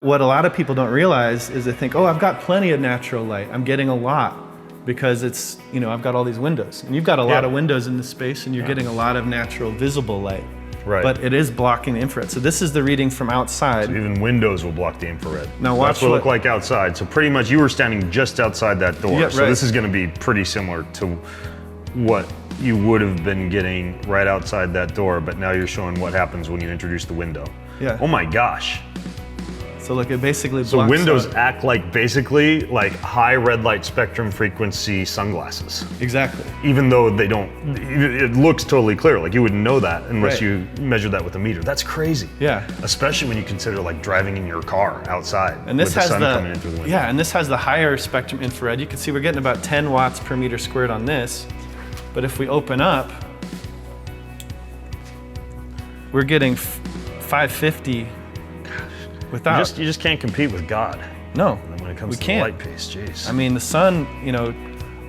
what a lot of people don't realize is they think, oh, I've got plenty of natural light. I'm getting a lot because it's, I've got all these windows. And you've got a lot of windows in this space and you're getting a lot of natural visible light. Right. But it is blocking the infrared. So this is the reading from outside. So even windows will block the infrared. Now watch that's what it looked like outside. So pretty much you were standing just outside that door. Yeah, so right. This is gonna be pretty similar to what you would have been getting right outside that door, but now you're showing what happens when you introduce the window. Yeah. Oh my gosh. So look, it basically blocks. So windows act like basically like high red light spectrum frequency sunglasses. Exactly. Even though they don't, it looks totally clear. Like you wouldn't know that unless you measure that with a meter. That's crazy. Yeah. Especially when you consider like driving in your car outside and this with has the sun coming in through the window. Yeah, and this has the higher spectrum infrared. You can see we're getting about 10 watts per meter squared on this. But if we open up, we're getting 550 without. You just can't compete with God. No, When it comes to can't. the light piece, jeez. I mean, the sun,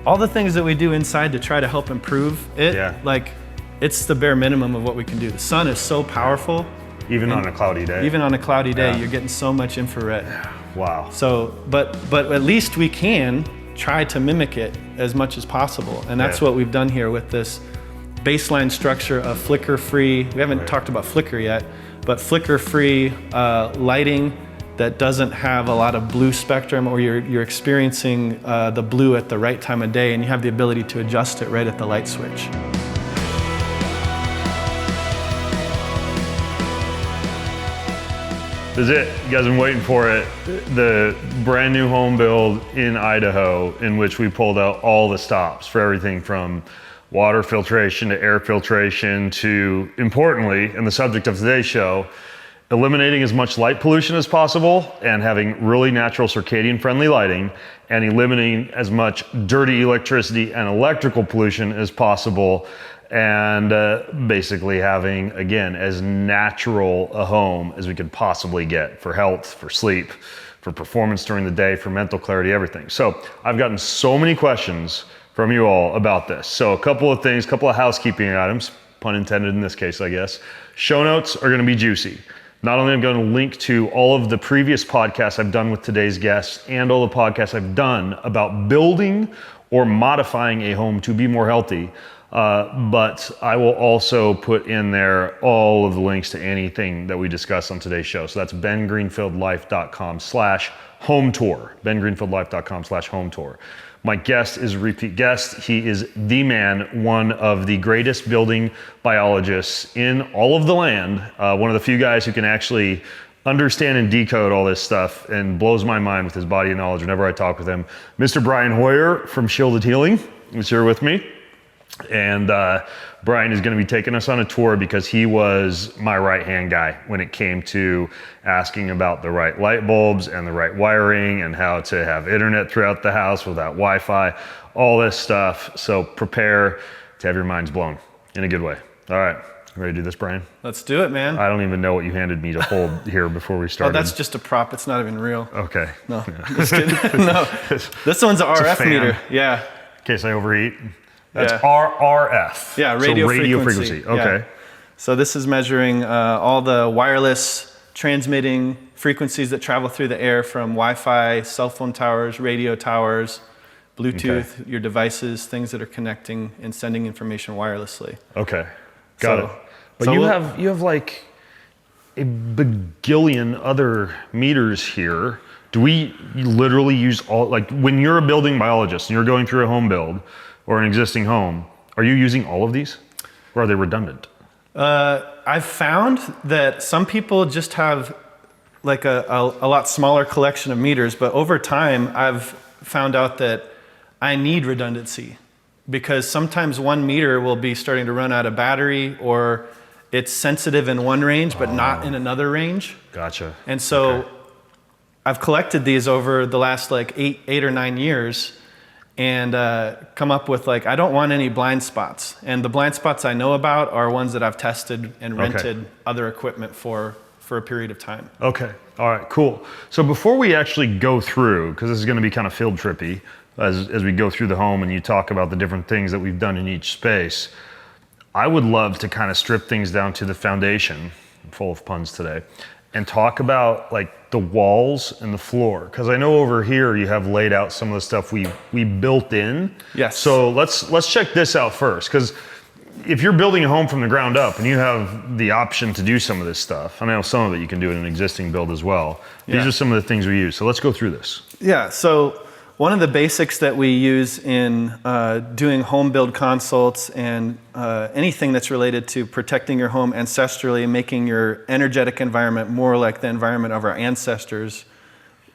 all the things that we do inside to try to help improve it, like it's the bare minimum of what we can do. The sun is so powerful. Even on a cloudy day. Even on a cloudy day, you're getting so much infrared. Wow. So, but at least we can try to mimic it as much as possible. And that's what we've done here with this baseline structure of flicker-free. We haven't talked about flicker yet, but flicker-free lighting that doesn't have a lot of blue spectrum, or you're experiencing the blue at the right time of day, and you have the ability to adjust it right at the light switch. This is it. You guys have been waiting for it. The brand new home build in Idaho, in which we pulled out all the stops for everything from water filtration to air filtration to, importantly, and the subject of today's show, eliminating as much light pollution as possible and having really natural circadian-friendly lighting, and eliminating as much dirty electricity and electrical pollution as possible, and basically having, again, as natural a home as we could possibly get for health, for sleep, for performance during the day, for mental clarity, everything. So I've gotten so many questions from you all about this. So a couple of things, couple of housekeeping items, pun intended in this case, I guess. Show notes are gonna be juicy. Not only am I going to link to all of the previous podcasts I've done with today's guests and all the podcasts I've done about building or modifying a home to be more healthy, but I will also put in there all of the links to anything that we discuss on today's show. So that's bengreenfieldlife.com/home tour. bengreenfieldlife.com/home tour. My guest is a repeat guest. He is the man, one of the greatest building biologists in all of the land. One of the few guys who can actually understand and decode all this stuff, and blows my mind with his body of knowledge whenever I talk with him. Mr. Brian Hoyer from Shielded Healing is here with me. And Brian is going to be taking us on a tour because he was my right-hand guy when it came to asking about the right light bulbs and the right wiring and how to have internet throughout the house without Wi-Fi, all this stuff. So prepare to have your minds blown in a good way. All right, ready to do this, Brian? Let's do it, man. I don't even know what you handed me to hold here before we started. Oh, that's just a prop. It's not even real. Okay. No, just kidding. No, this one's an RF meter. Yeah. In case I overheat. That's RF. Yeah, radio frequency. Okay. Yeah. So this is measuring all the wireless transmitting frequencies that travel through the air from Wi-Fi, cell phone towers, radio towers, Bluetooth, your devices, things that are connecting and sending information wirelessly. Okay, got it. But you have like a bagillion other meters here. Do we literally use all, like when you're a building biologist and you're going through a home build, or an existing home, are you using all of these, or are they redundant? I've found that some people just have like a lot smaller collection of meters, but over time I've found out that I need redundancy, because sometimes one meter will be starting to run out of battery, or it's sensitive in one range but not in another range. Gotcha. And so I've collected these over the last like eight or 9 years, and come up with like, I don't want any blind spots. And the blind spots I know about are ones that I've tested and rented other equipment for a period of time. Okay, all right, cool. So before we actually go through, because this is gonna be kind of field trippy, as we go through the home and you talk about the different things that we've done in each space, I would love to kind of strip things down to the foundation, I'm full of puns today, and talk about like the walls and the floor? Because I know over here you have laid out some of the stuff we built in. Yes. So let's check this out first, because if you're building a home from the ground up and you have the option to do some of this stuff, I know some of it you can do in an existing build as well. These are some of the things we use. So let's go through this. Yeah, so one of the basics that we use in doing home build consults and anything that's related to protecting your home ancestrally, making your energetic environment more like the environment of our ancestors,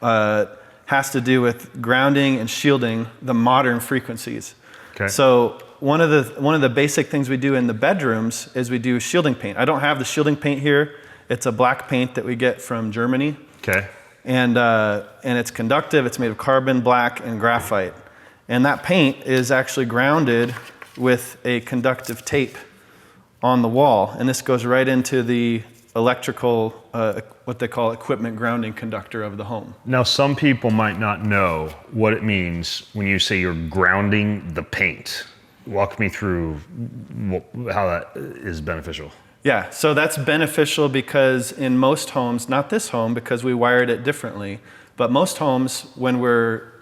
has to do with grounding and shielding the modern frequencies. Okay. So one of the basic things we do in the bedrooms is we do shielding paint. I don't have the shielding paint here. It's a black paint that we get from Germany. Okay. And it's conductive. It's made of carbon black and graphite. And that paint is actually grounded with a conductive tape on the wall. And this goes right into the electrical, what they call equipment grounding conductor of the home. Now, some people might not know what it means when you say you're grounding the paint. Walk me through how that is beneficial. Yeah, so that's beneficial because in most homes, not this home because we wired it differently, but most homes, when we're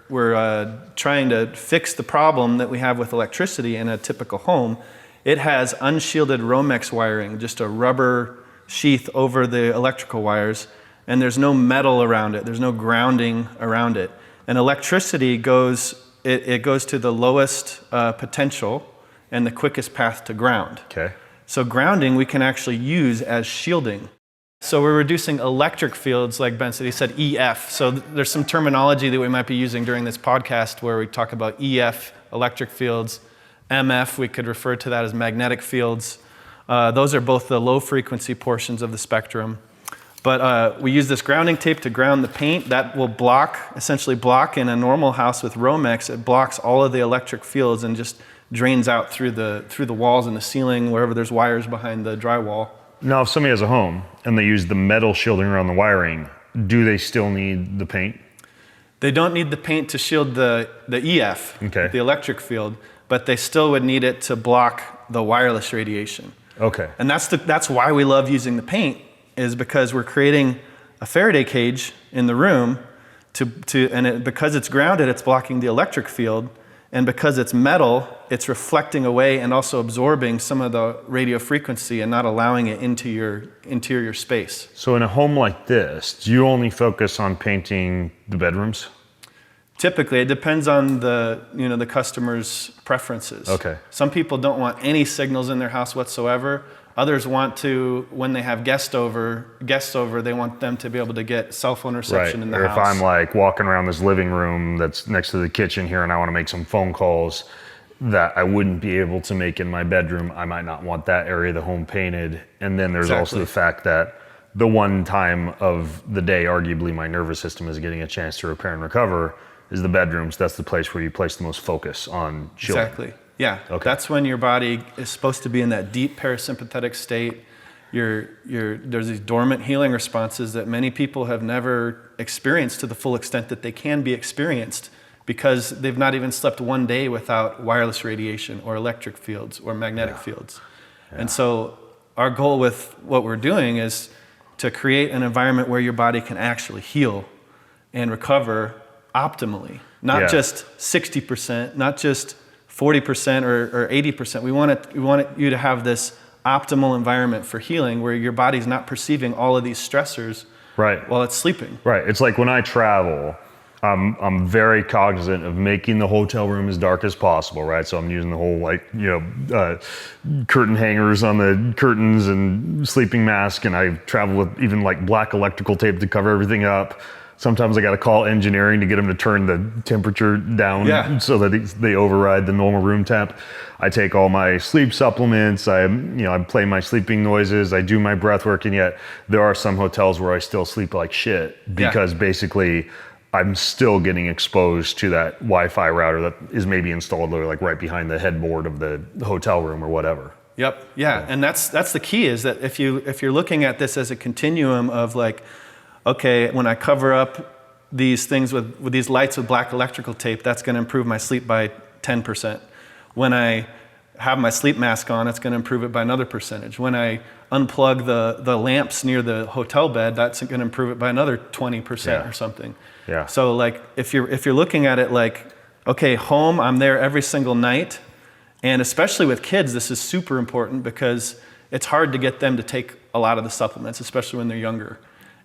trying to fix the problem that we have with electricity in a typical home, it has unshielded Romex wiring, just a rubber sheath over the electrical wires, and there's no metal around it, there's no grounding around it. And electricity goes to the lowest potential and the quickest path to ground. Okay. So grounding we can actually use as shielding. So we're reducing electric fields, like Ben said. He said EF. So there's some terminology that we might be using during this podcast where we talk about EF, electric fields. MF, we could refer to that as magnetic fields. Those are both the low frequency portions of the spectrum. But we use this grounding tape to ground the paint. That will essentially block in a normal house with Romex. It blocks all of the electric fields and just drains out through the walls and the ceiling, wherever there's wires behind the drywall. Now, if somebody has a home and they use the metal shielding around the wiring, do they still need the paint? They don't need the paint to shield the EF, Okay. the electric field, but they still would need it to block the wireless radiation. Okay. And that's why we love using the paint, is because we're creating a Faraday cage in the room because it's grounded, it's blocking the electric field. And because it's metal, it's reflecting away and also absorbing some of the radio frequency and not allowing it into your interior space. So in a home like this, do you only focus on painting the bedrooms? Typically, it depends on the customer's preferences. Okay. Some people don't want any signals in their house whatsoever. Others want to, when they have guests over, they want them to be able to get cell phone reception in the or house. If I'm like walking around this living room that's next to the kitchen here and I want to make some phone calls that I wouldn't be able to make in my bedroom, I might not want that area of the home painted. And then there's also the fact that the one time of the day, arguably my nervous system is getting a chance to repair and recover, is the bedrooms. That's the place where you place the most focus on shielding. Exactly. Yeah, Okay. That's when your body is supposed to be in that deep parasympathetic state. There's these dormant healing responses that many people have never experienced to the full extent that they can be experienced because they've not even slept one day without wireless radiation or electric fields or magnetic fields. Yeah. And so our goal with what we're doing is to create an environment where your body can actually heal and recover optimally, not just 60%, not just 40% or 80%. We want you to have this optimal environment for healing where your body's not perceiving all of these stressors while it's sleeping. Right. It's like when I travel, I'm very cognizant of making the hotel room as dark as possible, right? So I'm using the whole curtain hangers on the curtains and sleeping mask, and I travel with even like black electrical tape to cover everything up. Sometimes I got to call engineering to get them to turn the temperature down so that they override the normal room temp. I take all my sleep supplements. I play my sleeping noises. I do my breath work, and yet there are some hotels where I still sleep like shit because basically I'm still getting exposed to that Wi-Fi router that is maybe installed like right behind the headboard of the hotel room or whatever. Yep. Yeah. And that's the key, is that if you're looking at this as a continuum of like, okay, when I cover up these things with these lights with black electrical tape, that's going to improve my sleep by 10%. When I have my sleep mask on, it's going to improve it by another percentage. When I unplug the lamps near the hotel bed, that's going to improve it by another 20% or something. Yeah. So like if you're looking at it like, okay, home, I'm there every single night, and especially with kids, this is super important because it's hard to get them to take a lot of the supplements, especially when they're younger,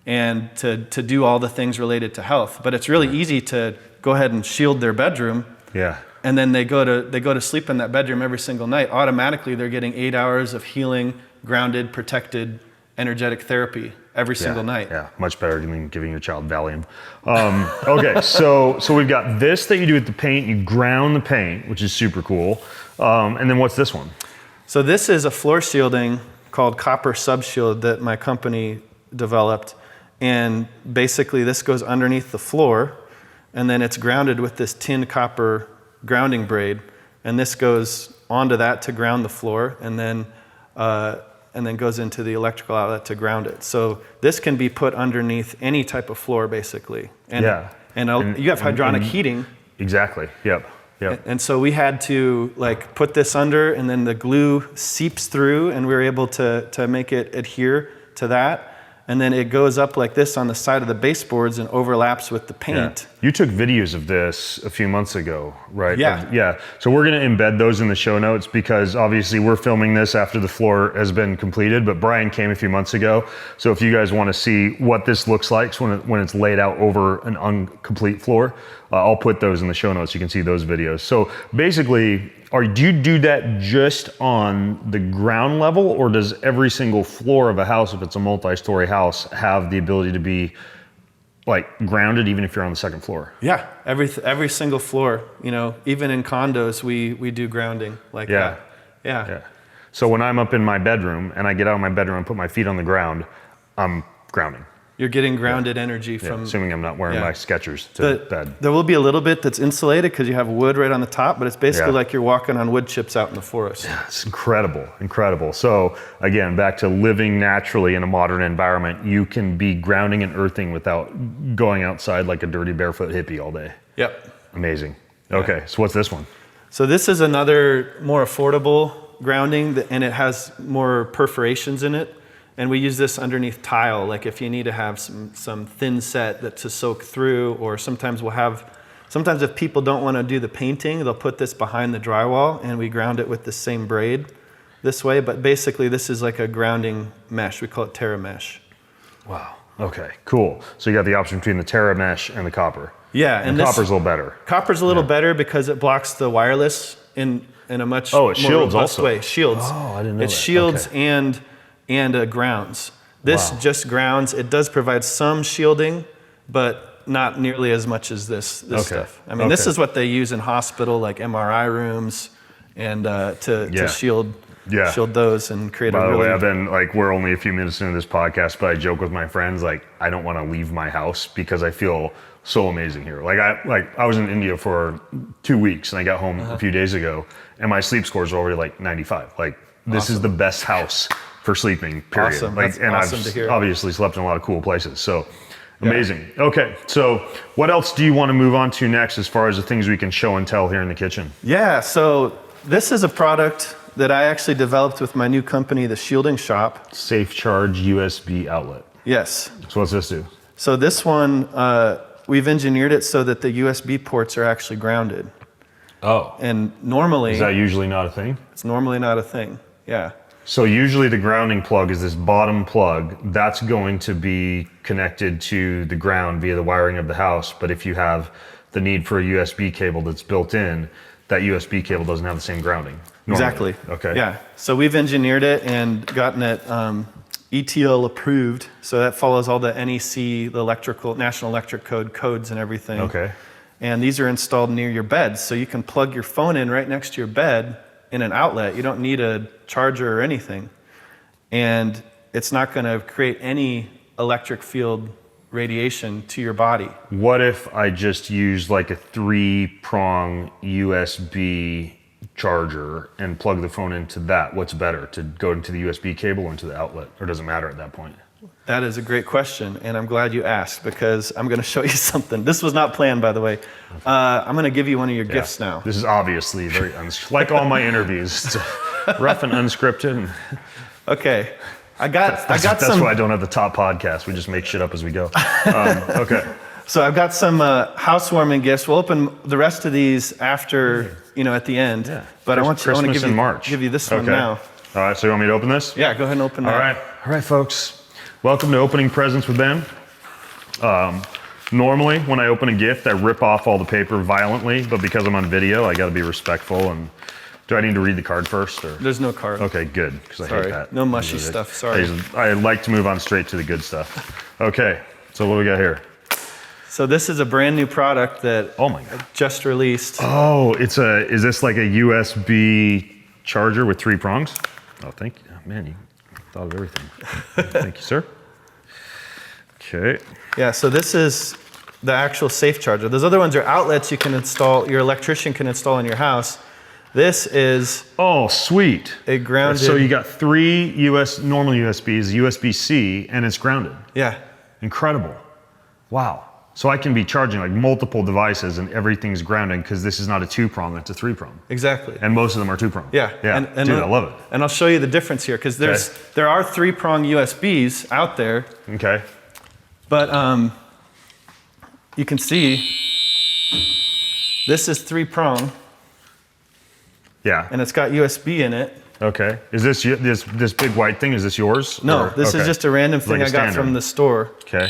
and to do all the things related to health. But it's really easy to go ahead and shield their bedroom. Yeah. And then they go to sleep in that bedroom every single night. Automatically, they're getting 8 hours of healing, grounded, protected, energetic therapy every single night. Yeah, much better than giving your child Valium. Okay, so we've got this that you do with the paint. You ground the paint, which is super cool. And then what's this one? So this is a floor shielding called Copper Subshield that my company developed. And basically, this goes underneath the floor, and then it's grounded with this tin copper grounding braid, and this goes onto that to ground the floor, and then goes into the electrical outlet to ground it. So this can be put underneath any type of floor, basically. And you have hydronic heating. Exactly. Yep. And so we had to like put this under, and then the glue seeps through, and we were able to make it adhere to that. And then it goes up like this on the side of the baseboards and overlaps with the paint. Yeah. You took videos of this a few months ago, right? Yeah. So we're going to embed those in the show notes because obviously we're filming this after the floor has been completed, but Brian came a few months ago. So if you guys want to see what this looks like when it's laid out over an incomplete floor, I'll put those in the show notes. You can see those videos. So basically, do you do that just on the ground level, or does every single floor of a house, if it's a multi-story house, have the ability to be like grounded even if you're on the second floor? Yeah, every single floor. You know, even in condos, we do grounding like that. Yeah. So when I'm up in my bedroom and I get out of my bedroom and put my feet on the ground, I'm grounding. You're getting grounded energy from... Assuming I'm not wearing my Skechers to bed. There will be a little bit that's insulated because you have wood right on the top, but it's basically like you're walking on wood chips out in the forest. Yeah, it's incredible. So again, back to living naturally in a modern environment, you can be grounding and earthing without going outside like a dirty barefoot hippie all day. Yep. Amazing. Okay, so what's this one? So this is another more affordable grounding, and it has more perforations in it. And we use this underneath tile, like if you need to have some thin set to soak through, or sometimes if people don't want to do the painting, they'll put this behind the drywall and we ground it with the same braid this way. But basically this is like a grounding mesh. We call it Terra Mesh. Wow, okay, cool. So you got the option between the Terra Mesh and the copper. Yeah. And copper's a little better. Copper's a little better because it blocks the wireless in a much more robust way. Shields. Oh, I didn't know that. It shields and grounds. This just grounds. It does provide some shielding, but not nearly as much as this stuff. I mean, this is what they use in hospital, like MRI rooms, and to shield those and create By the way, I've been we're only a few minutes into this podcast, but I joke with my friends, I don't want to leave my house because I feel so amazing here. I was in India for 2 weeks and I got home a few days ago and my sleep scores are already 95. This is the best house for sleeping, period. Awesome. That's awesome to hear. Obviously slept in a lot of cool places. So amazing. Okay. So what else do you want to move on to next as far as the things we can show and tell here in the kitchen? Yeah. So this is a product that I actually developed with my new company, the Shielding Shop. Safe charge USB outlet. Yes. So what's this do? So this one, we've engineered it so that the USB ports are actually grounded. Oh. And normally... Is that usually not a thing? It's normally not a thing. Yeah. So usually the grounding plug is this bottom plug that's going to be connected to the ground via the wiring of the house. But if you have the need for a USB cable that's built in, that USB cable doesn't have the same grounding. Normally. Exactly. Okay. Yeah. So we've engineered it and gotten it ETL approved. So that follows all the NEC, the National Electric Code codes and everything. Okay. And these are installed near your bed. So you can plug your phone in right next to your bed in an outlet. You don't need a charger or anything. And it's not going to create any electric field radiation to your body. What if I just use a 3-prong USB charger and plug the phone into that? What's better, to go into the USB cable or into the outlet? Or does it matter at that point? That is a great question, and I'm glad you asked because I'm going to show you something. This was not planned, by the way. I'm going to give you one of your gifts now. This is obviously very, like all my interviews, it's rough and unscripted. Okay. That's why I don't have the top podcast. We just make shit up as we go. Okay. So I've got some housewarming gifts. We'll open the rest of these after, at the end. Yeah. But I want to give you this one now. All right, so you want me to open this? Yeah, go ahead and open that. All right, folks. Welcome to Opening Presents with Ben. Normally, when I open a gift, I rip off all the paper violently, but because I'm on video, I got to be respectful. And do I need to read the card first? Or? There's no card. Okay, good, because I hate that. No mushy stuff, sorry. I like to move on straight to the good stuff. Okay, so what do we got here? So this is a brand new product that I just released. Oh, is this like a USB charger with 3 prongs? Oh, thank you. Man, you thought of everything. Thank you, sir. Okay. Yeah, so this is the actual safe charger. Those other ones are outlets you can install, your electrician can install in your house. This is sweet. A grounded. So you got 3 normal USBs, USB-C, and it's grounded. Yeah. Incredible. Wow. So I can be charging like multiple devices and everything's grounded because this is not a 2-prong, it's a 3-prong. Exactly. And most of them are 2-prong. Yeah. Yeah. Dude, I love it. And I'll show you the difference here because there are 3-prong USBs out there. Okay. But you can see this is 3-prong. Yeah. And it's got USB in it. Okay. Is this big white thing, is this yours? No, this is just a random thing I got from the store. Okay.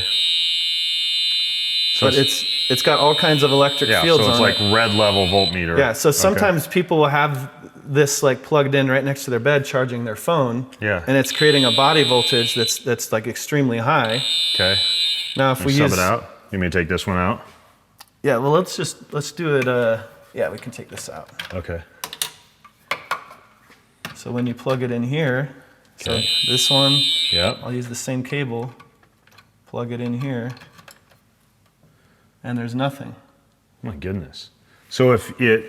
But it's got all kinds of electric fields on it. So it's like red level voltmeter. Yeah, so sometimes people will have this like plugged in right next to their bed charging their phone. Yeah. And it's creating a body voltage that's like extremely high. Okay. Now if we use it out. You may take this one out. Yeah, well let's do it we can take this out. Okay. So when you plug it in here, so this one, yeah, I'll use the same cable, plug it in here. And there's nothing. Oh my goodness. So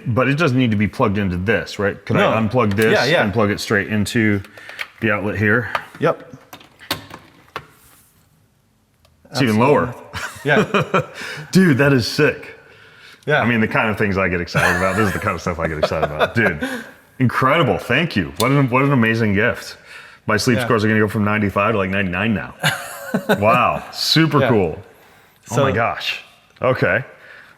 but it doesn't need to be plugged into this, right? Could I unplug this and plug it straight into the outlet here? Yep. It's even lower. Yeah. Dude, that is sick. Yeah. I mean, the kind of things I get excited about. This is the kind of stuff I get excited about. Dude, incredible. Thank you. What an amazing gift. My sleep scores are going to go from 95 to like 99 now. Wow. Super cool. Oh my gosh. Okay,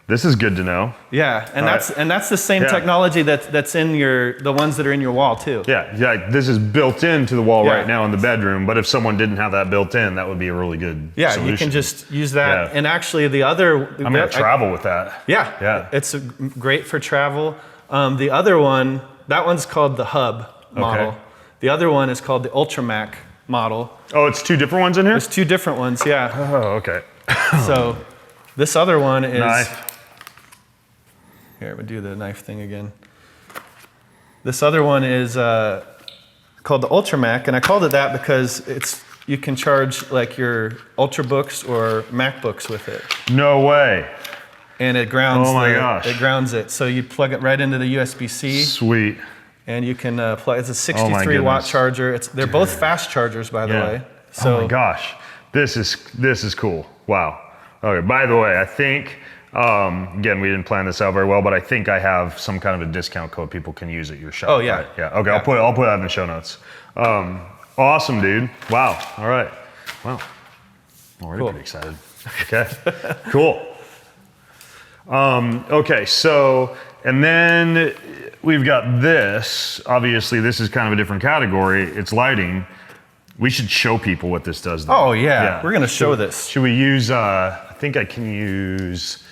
this is good to know. Yeah, and that's the same technology that's in the ones that are in your wall too. Yeah. This is built into the wall right now in the bedroom. But if someone didn't have that built in, that would be a really good solution. You can just use that. Yeah. And actually, the other I'm gonna travel with that. Yeah. It's great for travel. The other one, that one's called the Hub model. Okay. The other one is called the UltraMac model. Oh, it's 2 different ones in here. There's 2 different ones. Yeah. Oh, okay. So. This other one is... Knife. Here, we'll do the knife thing again. This other one is called the UltraMac, and I called it that because you can charge like your Ultrabooks or MacBooks with it. No way. And it grounds gosh. It grounds it. So you plug it right into the USB-C. Sweet. And you can plug, it's a 63 watt charger. They're both fast chargers, by the way. So, oh my gosh. This is cool. Wow. Okay, by the way, I think, again, we didn't plan this out very well, but I think I have some kind of a discount code people can use at your shop. Oh, yeah. Right? Yeah, okay, yeah. I'll put that in the show notes. Awesome, dude. Wow, all right. Wow, already pretty excited. Okay, cool. Okay, so, and then we've got this. Obviously, this is kind of a different category. It's lighting. We should show people what this does, though. Oh, yeah. We're going to show this. Should we use, I think I can use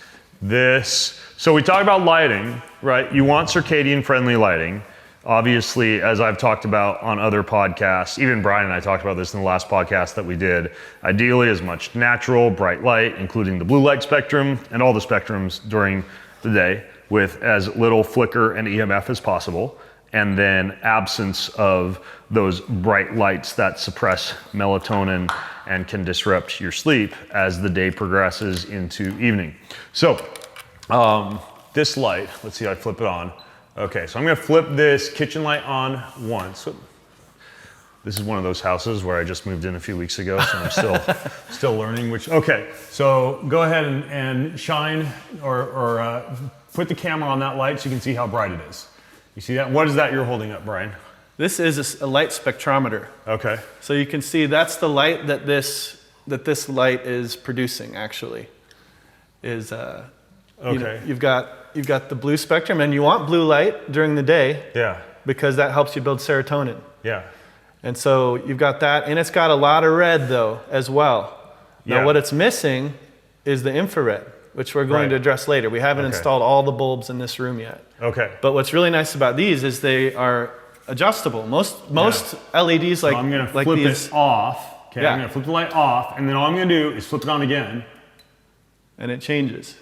this. So we talk about lighting, right? You want circadian-friendly lighting. Obviously, as I've talked about on other podcasts, even Brian and I talked about this in the last podcast that we did, ideally as much natural, bright light, including the blue light spectrum and all the spectrums during the day with as little flicker and EMF as possible. And then absence of those bright lights that suppress melatonin and can disrupt your sleep as the day progresses into evening. So this light, let's see how I flip it on. Okay, so I'm gonna flip this kitchen light on once. This is one of those houses where I just moved in a few weeks ago, so I'm still learning which. Okay, so go ahead and shine or put the camera on that light so you can see how bright it is. You see that? What is that you're holding up, Brian? This is a light spectrometer. Okay. So you can see that's the light that this light is producing. Actually, is okay. You've got the blue spectrum, and you want blue light during the day. Yeah. Because that helps you build serotonin. Yeah. And so you've got that, and it's got a lot of red though as well. Now what it's missing is the infrared, which we're going to address later. We haven't installed all the bulbs in this room yet. Okay. But what's really nice about these is they are adjustable. Most LEDs like, so I'm gonna like flip these, it off. Okay, I'm gonna flip the light off, and then all I'm gonna do is flip it on again. and it changes.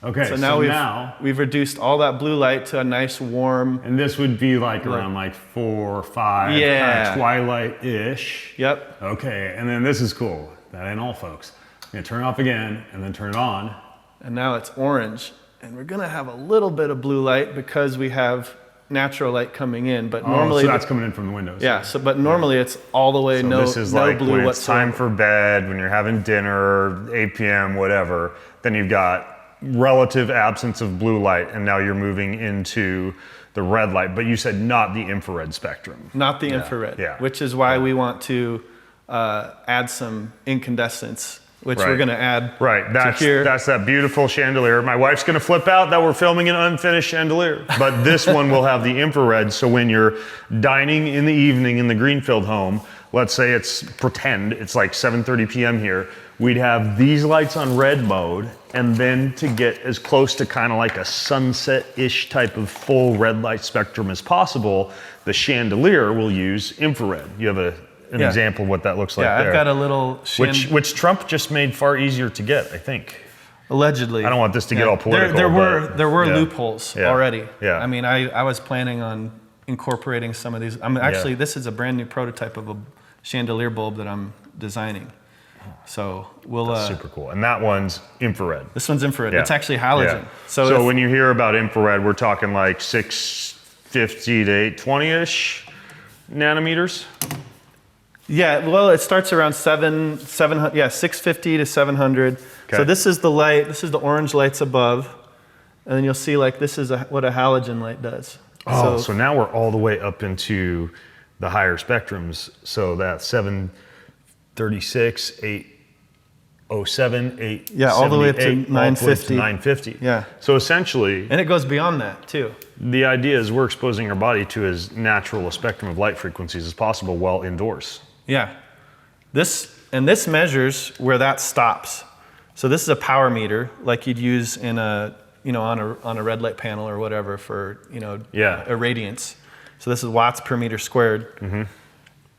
Okay, so now we've reduced all that blue light to a nice warm. And this would be like around like 4 or 5, kind of twilight-ish. Yep. Okay, and then this is cool. That ain't all, folks. I'm gonna turn it off again, and then turn it on. And now it's orange. And we're gonna have a little bit of blue light because we have natural light coming in, but normally so that's coming in from the windows. Yeah. So, but normally it's all the way so this is no like blue when whatsoever. it's time for bed, when you're having dinner, 8 p.m., whatever. Then you've got relative absence of blue light, and now you're moving into the red light. But you said not the infrared spectrum. Not the infrared. Yeah. Which is why we want to add some incandescence, which we're going to add. Right. That's that beautiful chandelier. My wife's going to flip out that we're filming an unfinished chandelier. But this one will have the infrared. So when you're dining in the evening in the Greenfield home, let's say pretend it's like 7:30 p.m. here, we'd have these lights on red mode, and then to get as close to kind of like a sunset-ish type of full red light spectrum as possible, the chandelier will use infrared. You have an example of what that looks like there. Yeah, I've got a little which Trump just made far easier to get, I think. Allegedly. I don't want this to get all political. There were loopholes already. Yeah. I mean, I was planning on incorporating some of these. Actually, this is a brand new prototype of a chandelier bulb that I'm designing. So That's super cool. And that one's infrared. This one's infrared. It's actually halogen. Yeah. So when you hear about infrared, we're talking like 650 to 820-ish nanometers? Yeah, well, it starts around 650 to 700. Okay. So this is the light, this is the orange lights above. And then you'll see like this is what a halogen light does. Oh, so now we're all the way up into the higher spectrums. So that's 736, 807, 878, yeah, all the way up to 950. 950. Yeah. So essentially, and it goes beyond that too. The idea is we're exposing our body to as natural a spectrum of light frequencies as possible while indoors. Yeah. This measures where that stops. So this is a power meter like you'd use in on a red light panel or whatever for, irradiance. So this is watts per meter squared. Mm-hmm.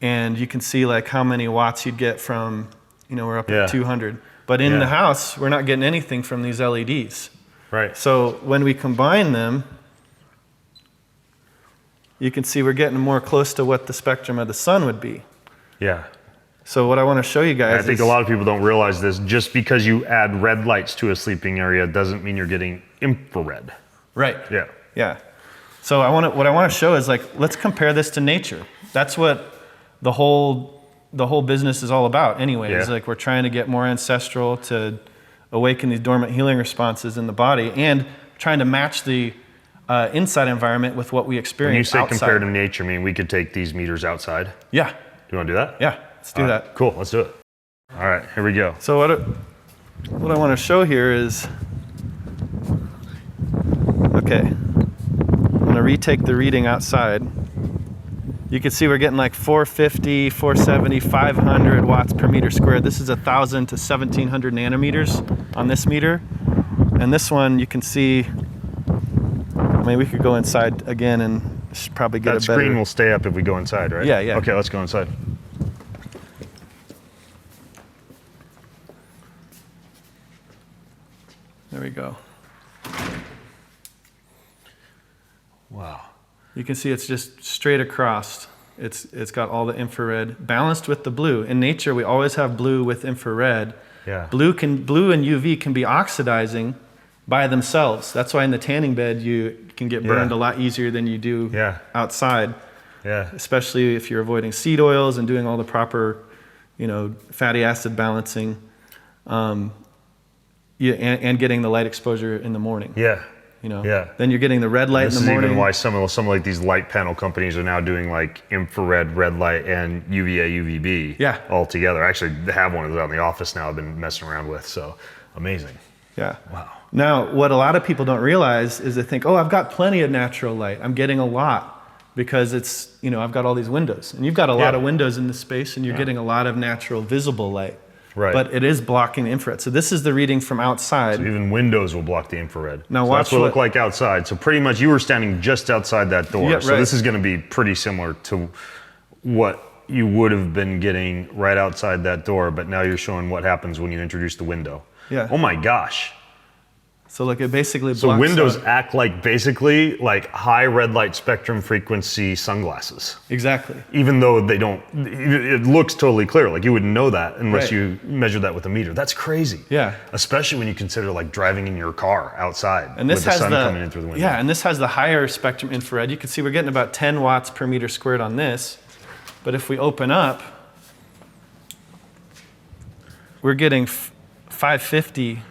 And you can see like how many watts you'd get from, we're up at 200. But in the house, we're not getting anything from these LEDs. Right. So when we combine them, you can see we're getting more close to what the spectrum of the sun would be. Yeah. So what I want to show you guys I think a lot of people don't realize this. Just because you add red lights to a sleeping area doesn't mean you're getting infrared. Right. Yeah. Yeah. So what I want to show is like, let's compare this to nature. That's what the whole business is all about anyway. It's like we're trying to get more ancestral to awaken these dormant healing responses in the body and trying to match the inside environment with what we experience outside. When you say compare to nature, I mean we could take these meters outside? Yeah. Do you want to do that? Yeah, let's do that. Cool, let's do it. All right, here we go. So what I want to show here is, okay, I'm going to retake the reading outside. You can see we're getting like 450, 470, 500 watts per meter squared. This is 1,000 to 1,700 nanometers on this meter. And this one you can see, I mean, we could go inside again and probably get a better... That screen will stay up if we go inside, right? Yeah, yeah. Okay, let's go inside. There we go. Wow. You can see it's just straight across. It's got all the infrared balanced with the blue. In nature, we always have blue with infrared. Yeah. Blue and UV can be oxidizing by themselves. That's why in the tanning bed you can get burned a lot easier than you do outside. Yeah. Especially if you're avoiding seed oils and doing all the proper, fatty acid balancing, and getting the light exposure in the morning. Yeah. Yeah. Then you're getting the red light in the morning. This is even why some like these light panel companies are now doing like infrared, red light, and UVA, UVB all together. Actually, they have one of those out in the office now I've been messing around with. So amazing. Yeah. Wow. Now, what a lot of people don't realize is they think, oh, I've got plenty of natural light. I'm getting a lot because it's, I've got all these windows. And you've got a lot of windows in this space and you're getting a lot of natural visible light. Right. But it is blocking the infrared. So this is the reading from outside. So even windows will block the infrared. Now so watch that's what it looked like outside. So pretty much you were standing just outside that door. Yeah, so this is going to be pretty similar to what you would have been getting right outside that door. But now you're showing what happens when you introduce the window. Yeah. Oh my gosh. So like it basically blocks. So windows act like basically like high red light spectrum frequency sunglasses. Exactly. Even though they don't, it looks totally clear. Like you wouldn't know that unless you measure that with a meter. That's crazy. Yeah. Especially when you consider like driving in your car outside and this with the has sun coming in through the window. Yeah, and this has the higher spectrum infrared. You can see we're getting about 10 watts per meter squared on this. But if we open up, we're getting 550.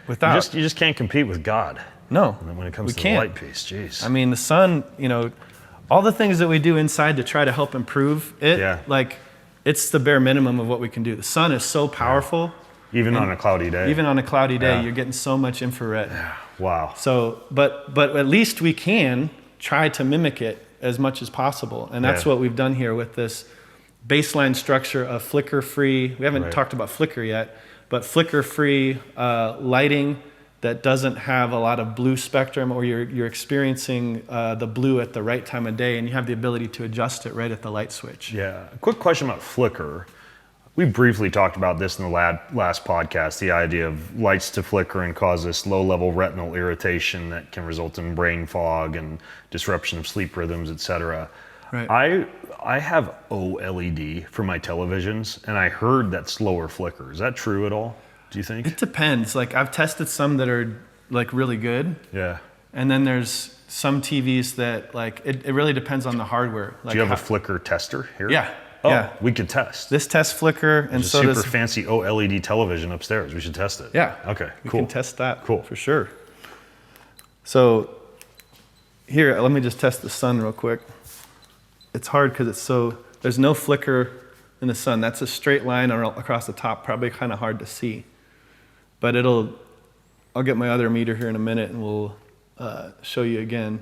Without. You just can't compete with God. No. When it comes to the light piece, jeez. I mean, the sun, all the things that we do inside to try to help improve it, like it's the bare minimum of what we can do. The sun is so powerful. Even on a cloudy day. Even on a cloudy day, you're getting so much infrared. Yeah. Wow. So, but at least we can try to mimic it as much as possible. And that's what we've done here with this baseline structure of flicker-free. We haven't talked about flicker yet. But flicker-free lighting that doesn't have a lot of blue spectrum, or you're experiencing the blue at the right time of day, and you have the ability to adjust it right at the light switch. Yeah. A quick question about flicker. We briefly talked about this in the last podcast, the idea of lights to flicker and cause this low-level retinal irritation that can result in brain fog and disruption of sleep rhythms, et cetera. Right. I have OLED for my televisions, and I heard that slower flicker. Is that true at all? Do you think? It depends. Like I've tested some that are like really good. Yeah. And then there's some TVs that like it really depends on the hardware. Like do you have a flicker tester here? Yeah. Oh, yeah. We could test. This tests flicker, and so super fancy OLED television upstairs. We should test it. Yeah. Okay. We cool. can test that. Cool. For sure. So here, let me just test the sun real quick. It's hard because there's no flicker in the sun. That's a straight line across the top, probably kind of hard to see. But I'll get my other meter here in a minute and we'll show you again.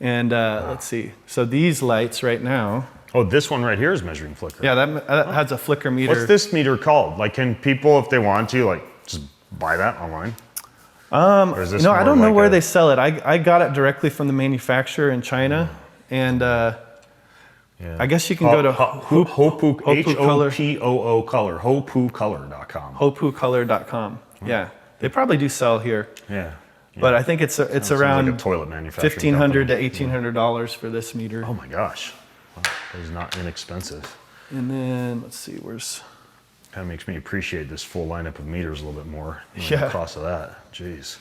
And let's see. So these lights right now. Oh, this one right here is measuring flicker. Yeah, that has a flicker meter. What's this meter called? Like, can people, if they want to, like, just buy that online? Or is this I don't know where they sell it. I got it directly from the manufacturer in China. And I guess you can go to Hopoo Color, hopoocolor.com. hopoocolor.com. Yeah, they probably do sell here. Yeah. But I think it's around like a toilet manufacturing $1,500 to $1,800 for this meter. Oh my gosh, that is not inexpensive. And then let's see, kind of makes me appreciate this full lineup of meters a little bit more. Yeah. The cost of that, jeez.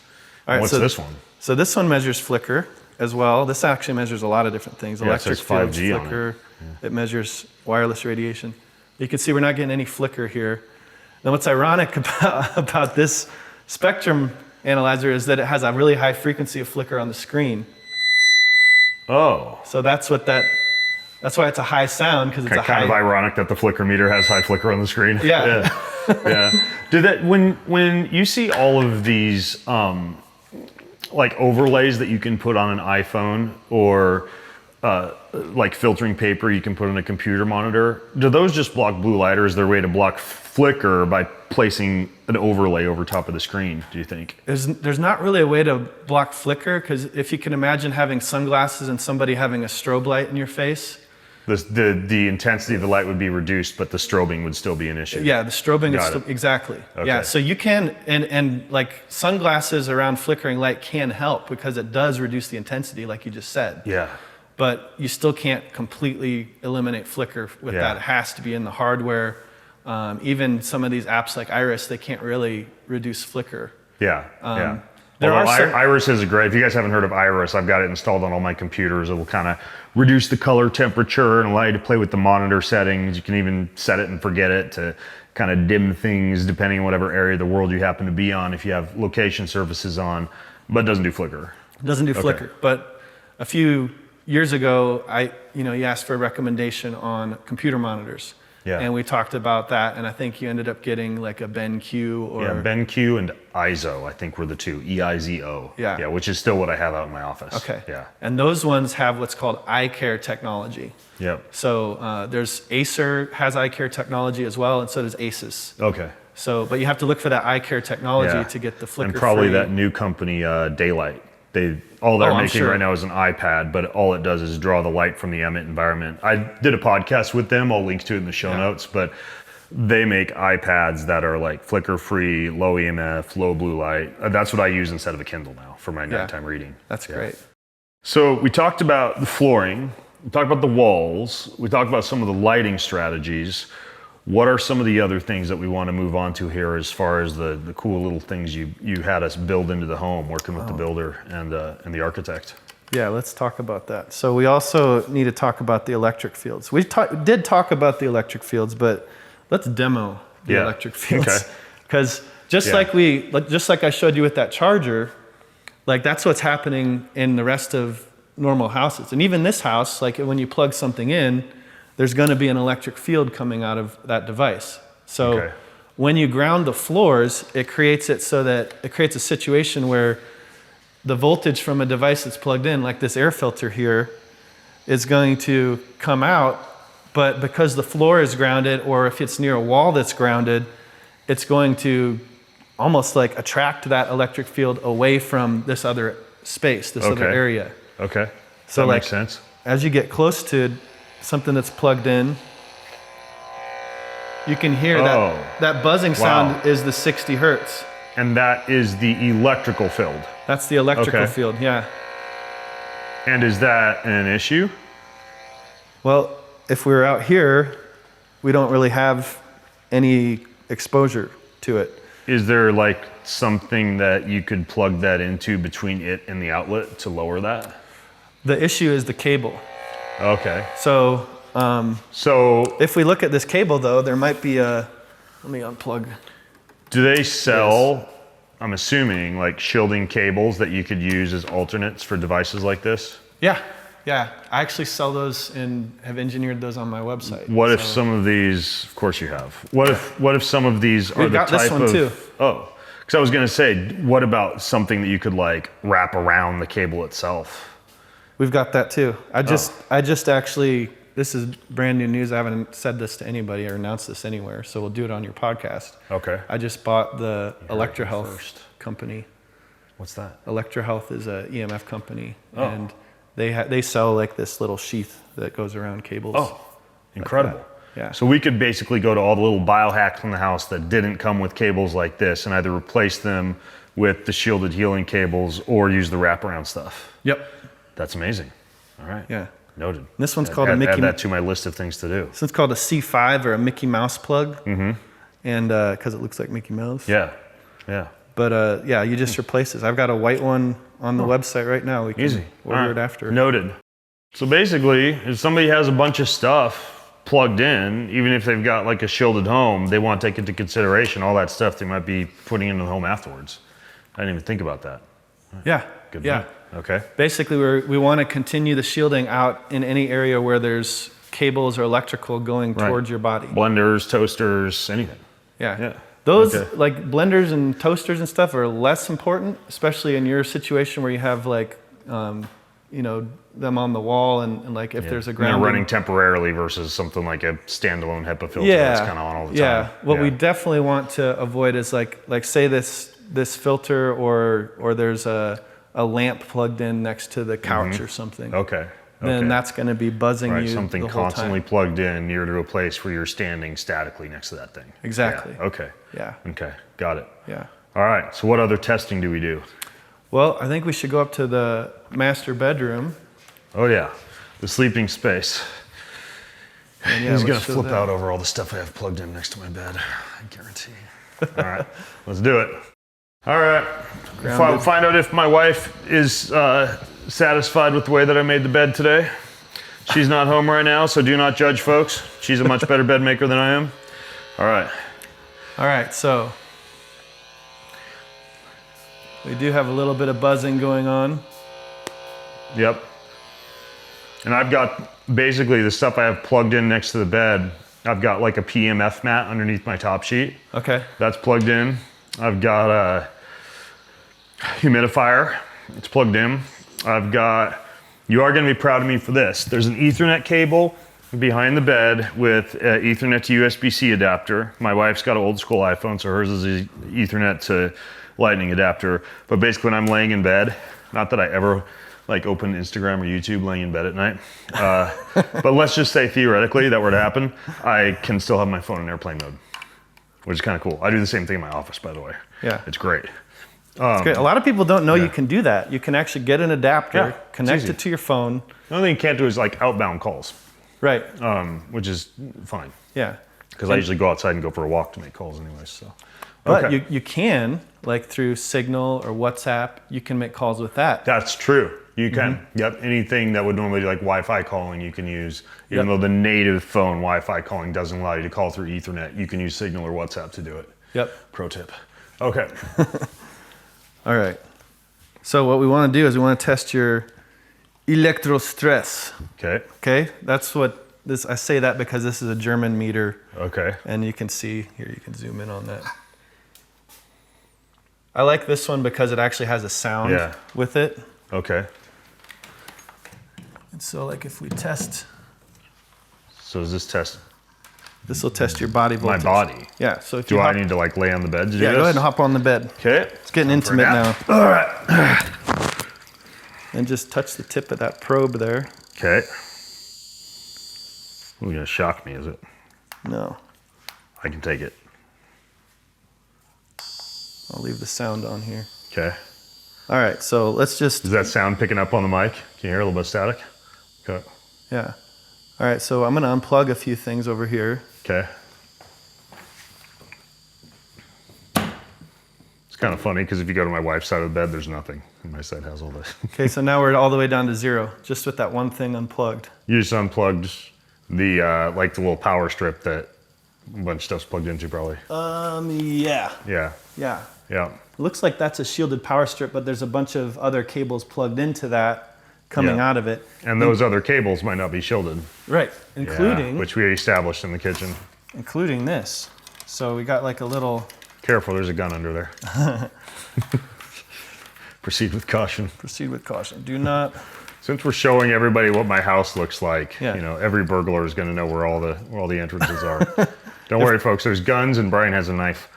All right, what's this one? So this one measures flicker as well. This actually measures a lot of different things. Electric fields, flicker. It measures wireless radiation. You can see we're not getting any flicker here. Now what's ironic about this spectrum analyzer is that it has a really high frequency of flicker on the screen. Oh. So that's why it's a high sound, because it's kind of ironic that the flicker meter has high flicker on the screen. Yeah. Yeah. When you see all of these like overlays that you can put on an iPhone, or like filtering paper you can put on a computer monitor, do those just block blue light, or is there a way to block flicker by placing an overlay over top of the screen, do you think? There's not really a way to block flicker, because if you can imagine having sunglasses and somebody having a strobe light in your face, the intensity of the light would be reduced, but the strobing would still be an issue. Yeah, the strobing is still, exactly. Okay. Yeah, so you can, and like sunglasses around flickering light can help, because it does reduce the intensity, like you just said. Yeah. But you still can't completely eliminate flicker with that. It has to be in the hardware. Even some of these apps like Iris, they can't really reduce flicker. Yeah. There are some, Iris is great. If you guys haven't heard of Iris, I've got it installed on all my computers. It will kind of reduce the color temperature and allow you to play with the monitor settings. You can even set it and forget it to kind of dim things depending on whatever area of the world you happen to be on if you have location services on, but it doesn't do flicker. It doesn't do flicker, but a few years ago, you asked for a recommendation on computer monitors. Yeah. And we talked about that, and I think you ended up getting like a BenQ or... Yeah, BenQ and IZO, I think were the two, EIZO. Yeah, which is still what I have out in my office. Okay. Yeah. And those ones have what's called eye care technology. Yep. So there's Acer has eye care technology as well, and so does Asus. Okay. So, but you have to look for that eye care technology to get the flicker. And probably that new company, Daylight. All they're making right now is an iPad, but all it does is draw the light from the ambient environment. I did a podcast with them. I'll link to it in the show notes, but they make iPads that are like flicker-free, low EMF, low blue light. That's what I use instead of a Kindle now for my nighttime reading. That's great. So we talked about the flooring. We talked about the walls. We talked about some of the lighting strategies. What are some of the other things that we want to move on to here as far as the cool little things you had us build into the home, working with the builder and the architect? Yeah, let's talk about that. So we also need to talk about the electric fields. We did talk about the electric fields, but let's demo the electric fields. Because just like I showed you with that charger, like that's what's happening in the rest of normal houses. And even this house, like when you plug something in, there's going to be an electric field coming out of that device. So when you ground the floors, it creates a situation where the voltage from a device that's plugged in, like this air filter here, is going to come out, but because the floor is grounded, or if it's near a wall that's grounded, it's going to almost like attract that electric field away from this other space, this other area. Okay, so that makes sense. As you get close to something that's plugged in, you can hear that buzzing sound is the 60 hertz. And that is the electrical field. That's the electrical field, yeah. And is that an issue? Well, if we're out here, we don't really have any exposure to it. Is there like something that you could plug that into between it and the outlet to lower that? The issue is the cable. Okay. So if we look at this cable though, there might be let me unplug. Do they sell, I'm assuming, like shielding cables that you could use as alternates for devices like this? Yeah. I actually sell those and have engineered those on my website. What if some of these, of course you have, what if some of these are the type of... We've got this one too. Oh, because I was going to say, what about something that you could like wrap around the cable itself? We've got that too. I just actually, this is brand new news. I haven't said this to anybody or announced this anywhere, so we'll do it on your podcast. Okay. I just bought the ElectroHealth company. What's that? ElectroHealth is a EMF company, and they sell like this little sheath that goes around cables. Oh, incredible. Yeah. So we could basically go to all the little biohacks in the house that didn't come with cables like this and either replace them with the shielded healing cables or use the wraparound stuff. Yep. That's amazing. All right. Yeah. Noted. This one's called a Mickey. Add that to my list of things to do. This one's called a C5 or a Mickey Mouse plug. Mm-hmm. And because it looks like Mickey Mouse. Yeah. But you just replace this. I've got a white one on the website right now. We can order it after. Noted. So basically, if somebody has a bunch of stuff plugged in, even if they've got like a shielded home, they want to take into consideration all that stuff they might be putting into the home afterwards. I didn't even think about that. Yeah. Good. Yeah. Okay. Basically, we want to continue the shielding out in any area where there's cables or electrical going towards your body. Blenders, toasters, anything. Yeah. Those like blenders and toasters and stuff are less important, especially in your situation where you have like, them on the wall and like if there's a ground. They're running temporarily versus something like a standalone HEPA filter that's kind of on all the time. Yeah. What we definitely want to avoid is like say this filter or there's a lamp plugged in next to the couch or something. Okay. Then that's going to be buzzing you something the whole constantly time. Plugged in near to a place where you're standing statically next to that thing. Exactly. Yeah. Okay. Yeah. Okay. Got it. Yeah. All right. So what other testing do we do? Well, I think we should go up to the master bedroom. Oh yeah, the sleeping space. He's gonna flip out over all the stuff I have plugged in next to my bed. I guarantee. All right, let's do it. All right, Find out if my wife is satisfied with the way that I made the bed today. She's not home right now, so do not judge, folks. She's a much better bed maker than I am. All right, so we do have a little bit of buzzing going on. Yep. And I've got basically the stuff I have plugged in next to the bed. I've got like a PMF mat underneath my top sheet. Okay. That's plugged in. I've got a humidifier. It's plugged in. You are going to be proud of me for this. There's an Ethernet cable behind the bed with an Ethernet to USB-C adapter. My wife's got an old school iPhone, so hers is an Ethernet to Lightning adapter. But basically when I'm laying in bed, not that I ever like open Instagram or YouTube laying in bed at night, but let's just say theoretically that were to happen, I can still have my phone in airplane mode, which is kind of cool. I do the same thing in my office, by the way. Yeah. It's great. It's great. A lot of people don't know you can do that. You can actually get an adapter, connect it to your phone. The only thing you can't do is like outbound calls. Right. Which is fine. Yeah. Because I usually go outside and go for a walk to make calls anyways. So. But you can, like through Signal or WhatsApp, you can make calls with that. That's true. You can. Yep. Anything that would normally be like Wi-Fi calling, you can use. Even though the native phone Wi-Fi calling doesn't allow you to call through Ethernet, you can use Signal or WhatsApp to do it. Yep. Pro tip. Okay. All right. So what we want to do is we want to test your electrostress. Okay. Okay. That's what this. I say that because this is a German meter. Okay. And you can see here. You can zoom in on that. I like this one because it actually has a sound with it. Okay. And so like if we test. So does this test? This will test your body voltage. My body? Yeah. So if do I need to like lay on the bed to do this? Yeah, go ahead and hop on the bed. Okay. It's getting intimate now. All right. And just touch the tip of that probe there. Okay. You're gonna shock me, is it? No. I can take it. I'll leave the sound on here. Okay. All right, so let's just... Is that sound picking up on the mic? Can you hear a little bit of static? Okay. Yeah. All right, so I'm gonna unplug a few things over here. Okay. It's kind of funny because if you go to my wife's side of the bed, there's nothing. And my side has all this. Okay, so now we're all the way down to 0, just with that one thing unplugged. You just unplugged the, like the little power strip that a bunch of stuff's plugged into probably. Yeah. Yeah. Yeah. Yeah. It looks like that's a shielded power strip, but there's a bunch of other cables plugged into that coming out of it. And those other cables might not be shielded. Right, including... which we established in the kitchen. Including this. So we got like a little... Careful, there's a gun under there. Proceed with caution. Proceed with caution. Do not... Since we're showing everybody what my house looks like, you know, every burglar is going to know where all the entrances are. Don't worry, folks. There's guns, and Brian has a knife.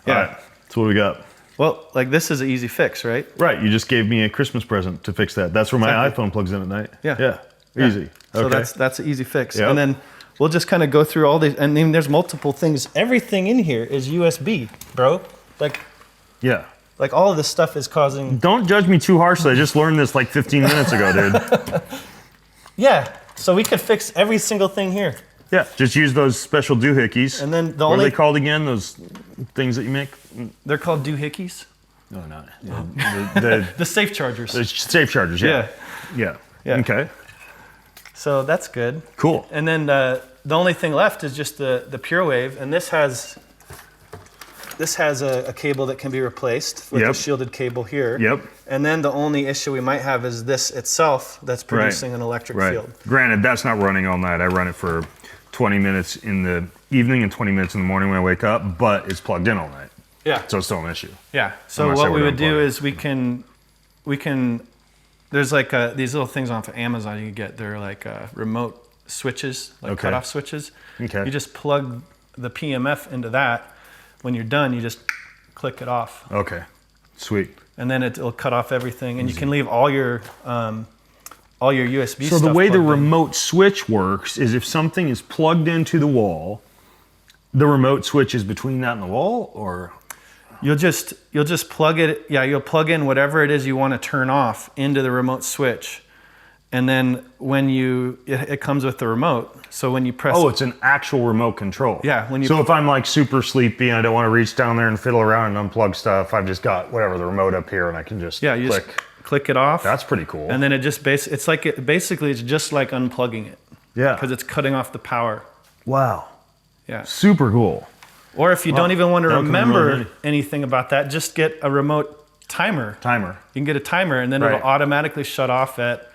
Yeah. All right, that's what we got. Well, like this is an easy fix, right? Right. You just gave me a Christmas present to fix that. That's where my iPhone plugs in at night. Yeah. Yeah. Easy. So that's an easy fix. Yep. And then we'll just kind of go through all these, and then there's multiple things. Everything in here is USB, bro. Like all of this stuff is causing... Don't judge me too harshly. I just learned this like 15 minutes ago, dude. Yeah. So we could fix every single thing here. Yeah. Just use those special doohickeys. And then what are they called again? Those things that you make? They're called doohickeys. No, not. The safe chargers. The safe chargers, yeah. Okay. So that's good. Cool. And then the only thing left is just the Pure Wave, and this has a cable that can be replaced with a shielded cable here. Yep. And then the only issue we might have is this itself that's producing an electric field. Granted, that's not running all night. I run it for 20 minutes in the evening and 20 minutes in the morning when I wake up, but it's plugged in all night. Yeah. So it's still an issue. Yeah. So what we would do is we can there's like these little things off of Amazon you can get. They're like remote switches, like cutoff switches. Okay. You just plug the PMF into that. When you're done, you just click it off. Okay. Sweet. And then it'll cut off everything, and you can leave all your USB stuff. So the way the remote switch works is if something is plugged into the wall, the remote switch is between that and the wall, or you'll just plug it. Yeah, you'll plug in whatever it is you want to turn off into the remote switch, And then when it comes with the remote. So when you press. Oh, it's an actual remote control. Yeah. So if I'm like super sleepy and I don't want to reach down there and fiddle around and unplug stuff, I've just got whatever the remote up here and I can just you click. just click it off. That's pretty cool. And then it just basically it's just like unplugging it. Yeah. Because it's cutting off the power. Wow. Yeah. Super cool. Or if you don't even want to remember really anything about that, just get a remote timer. You can get a timer and then it'll automatically shut off at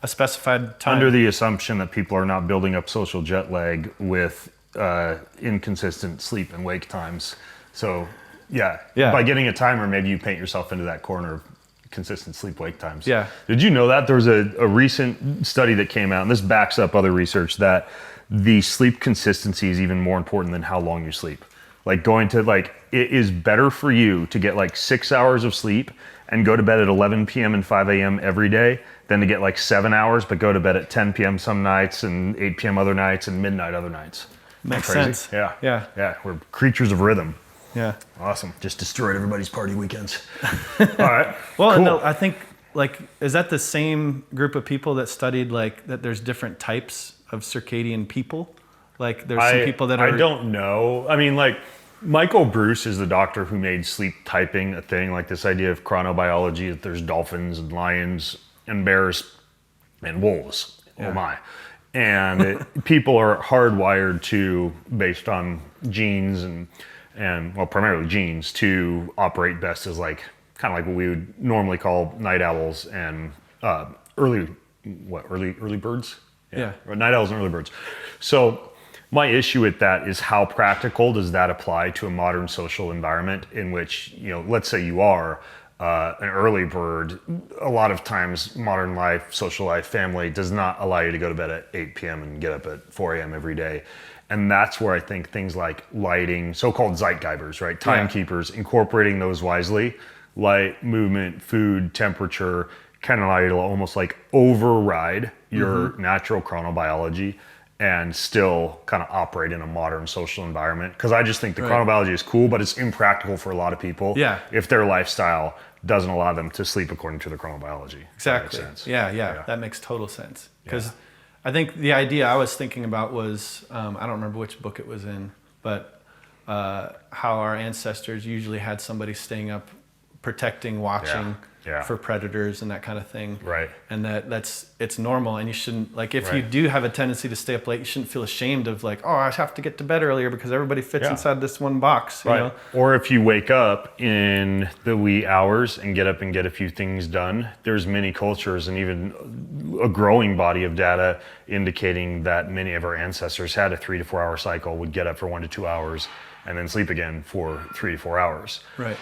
a specified time. Under the assumption that people are not building up social jet lag with inconsistent sleep and wake times. So by getting a timer, maybe you paint yourself into that corner of consistent sleep wake times. Yeah. Did you know that there was a recent study that came out, and this backs up other research, that the sleep consistency is even more important than how long you sleep. Like it is better for you to get like 6 hours of sleep and go to bed at 11 p.m. and 5 a.m. every day than to get like 7 hours, but go to bed at 10 p.m. some nights and 8 p.m. other nights and midnight other nights. Makes sense. Yeah. We're creatures of rhythm. Yeah. Awesome. Just destroyed everybody's party weekends. All right. Well, cool. no, I think is that the same group of people that studied that there's different types of circadian people? Like there's some people that are... I don't know. I mean, like Michael Bruce is the doctor who made sleep typing a thing, like this idea of chronobiology, that there's dolphins and lions and bears and wolves. Yeah. Oh my. And people are hardwired to, based on genes and well, primarily genes, to operate best as kind of like what we would normally call night owls and early birds? Yeah. Night owls and early birds. So my issue with that is how practical does that apply to a modern social environment in which, let's say you are an early bird. A lot of times modern life, social life, family does not allow you to go to bed at 8 p.m. and get up at 4 a.m. every day. And that's where I think things like lighting, so-called zeitgebers, right? Timekeepers, incorporating those wisely, light, movement, food, temperature, can allow you to almost like override your natural chronobiology and still kind of operate in a modern social environment. Because I just think the chronobiology is cool, but it's impractical for a lot of people if their lifestyle doesn't allow them to sleep according to the chronobiology. Exactly. That makes sense. Yeah. That makes total sense. Because I think the idea I was thinking about was, I don't remember which book it was in, but how our ancestors usually had somebody staying up, protecting, watching for predators and that kind of thing. Right. And it's normal, and you shouldn't, if you do have a tendency to stay up late, you shouldn't feel ashamed of I have to get to bed earlier because everybody fits inside this one box. You know? Or if you wake up in the wee hours and get up and get a few things done, there's many cultures and even a growing body of data indicating that many of our ancestors had a 3 to 4 hour cycle, would get up for 1 to 2 hours and then sleep again for 3 to 4 hours. Right.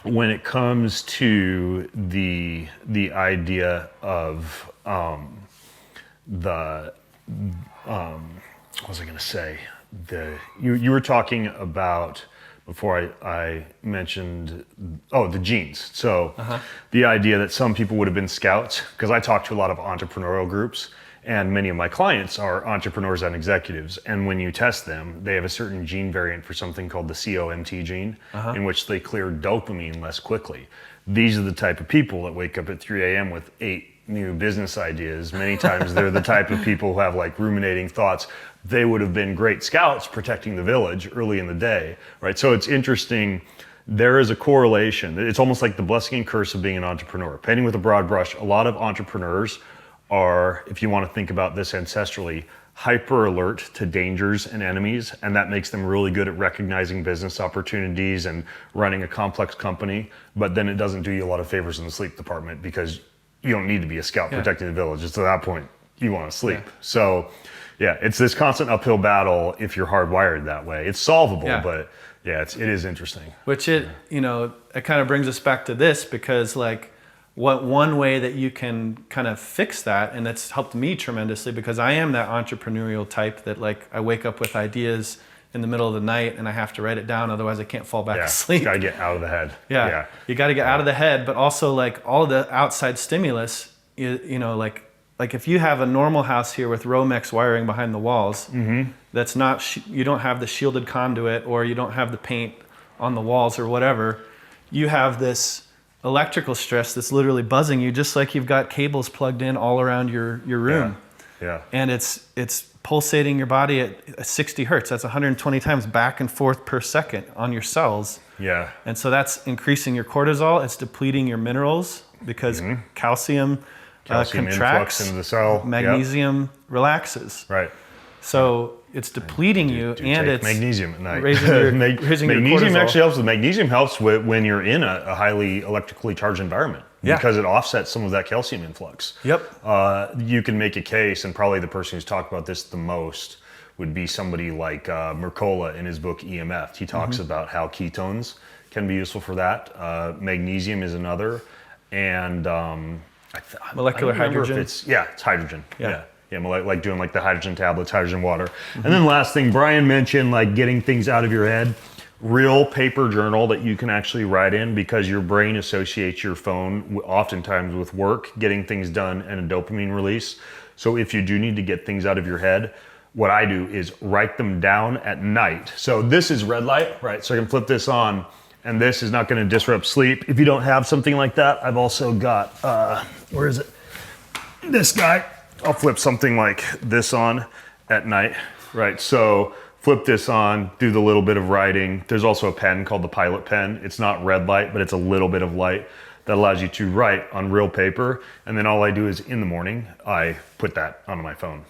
When it comes to the idea of what was I going to say? You were talking about, before I mentioned, the genes. So the idea that some people would have been scouts, because I talk to a lot of entrepreneurial groups, and many of my clients are entrepreneurs and executives. And when you test them, they have a certain gene variant for something called the COMT gene, in which they clear dopamine less quickly. These are the type of people that wake up at 3 a.m. with 8 new business ideas. Many times they're the type of people who have ruminating thoughts. They would have been great scouts protecting the village early in the day, right? So it's interesting. There is a correlation. It's almost like the blessing and curse of being an entrepreneur. Painting with a broad brush, a lot of entrepreneurs are, if you want to think about this ancestrally, hyper alert to dangers and enemies, and that makes them really good at recognizing business opportunities and running a complex company. But then it doesn't do you a lot of favors in the sleep department, because you don't need to be a scout protecting the village. It's at that point you want to sleep. So it's this constant uphill battle if you're hardwired that way. It's solvable, but it is interesting. Which it kind of brings us back to this, because one way that you can kind of fix that, and that's helped me tremendously, because I am that entrepreneurial type that I wake up with ideas in the middle of the night and I have to write it down, otherwise I can't fall back asleep. You gotta get out of the head. You gotta get out of the head, but also all the outside stimulus, if you have a normal house here with Romex wiring behind the walls, that's not, you don't have the shielded conduit, or you don't have the paint on the walls or whatever, you have this electrical stress that's literally buzzing you, just like you've got cables plugged in all around your room. Yeah. And it's pulsating your body at 60 hertz. That's 120 times back and forth per second on your cells. Yeah. And so that's increasing your cortisol. It's depleting your minerals because calcium contracts, influx into the cell. magnesium relaxes. Right. So it's depleting you, and take it's magnesium at night. raising your Magnesium cortisol. actually helps. Magnesium helps when you're in a highly electrically charged environment because it offsets some of that calcium influx. Yep. You can make a case, and probably the person who's talked about this the most would be somebody like Mercola in his book EMF. He talks about how ketones can be useful for that. Magnesium is another, and Molecular hydrogen. It's hydrogen. Yeah, like doing like the hydrogen tablets, hydrogen water. And then last thing, Brian mentioned like getting things out of your head. Real paper journal that you can actually write in, because your brain associates your phone oftentimes with work, getting things done, and a dopamine release. So if you do need to get things out of your head, what I do is write them down at night. So this is red light, right? So I can flip this on, and this is not going to disrupt sleep. If you don't have something like that, I've also got, where is it? This guy. I'll flip something like this on at night, right? So flip this on, do the little bit of writing. There's also a pen called the Pilot pen. It's not red light, but it's a little bit of light that allows you to write on real paper. And then all I do is in the morning, I put that onto my phone.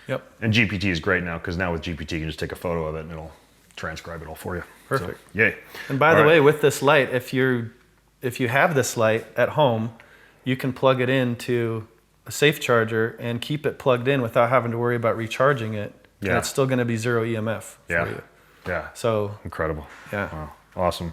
Yep. And GPT is great now, because now with GPT, you can just take a photo of it and it'll transcribe it all for you. Perfect. So, yay. And by the way, with this light, if you have this light at home, you can plug it into a safe charger and keep it plugged in without having to worry about recharging it. Yeah. And it's still going to be zero EMF for you. Yeah. So incredible. Yeah. Wow. Awesome.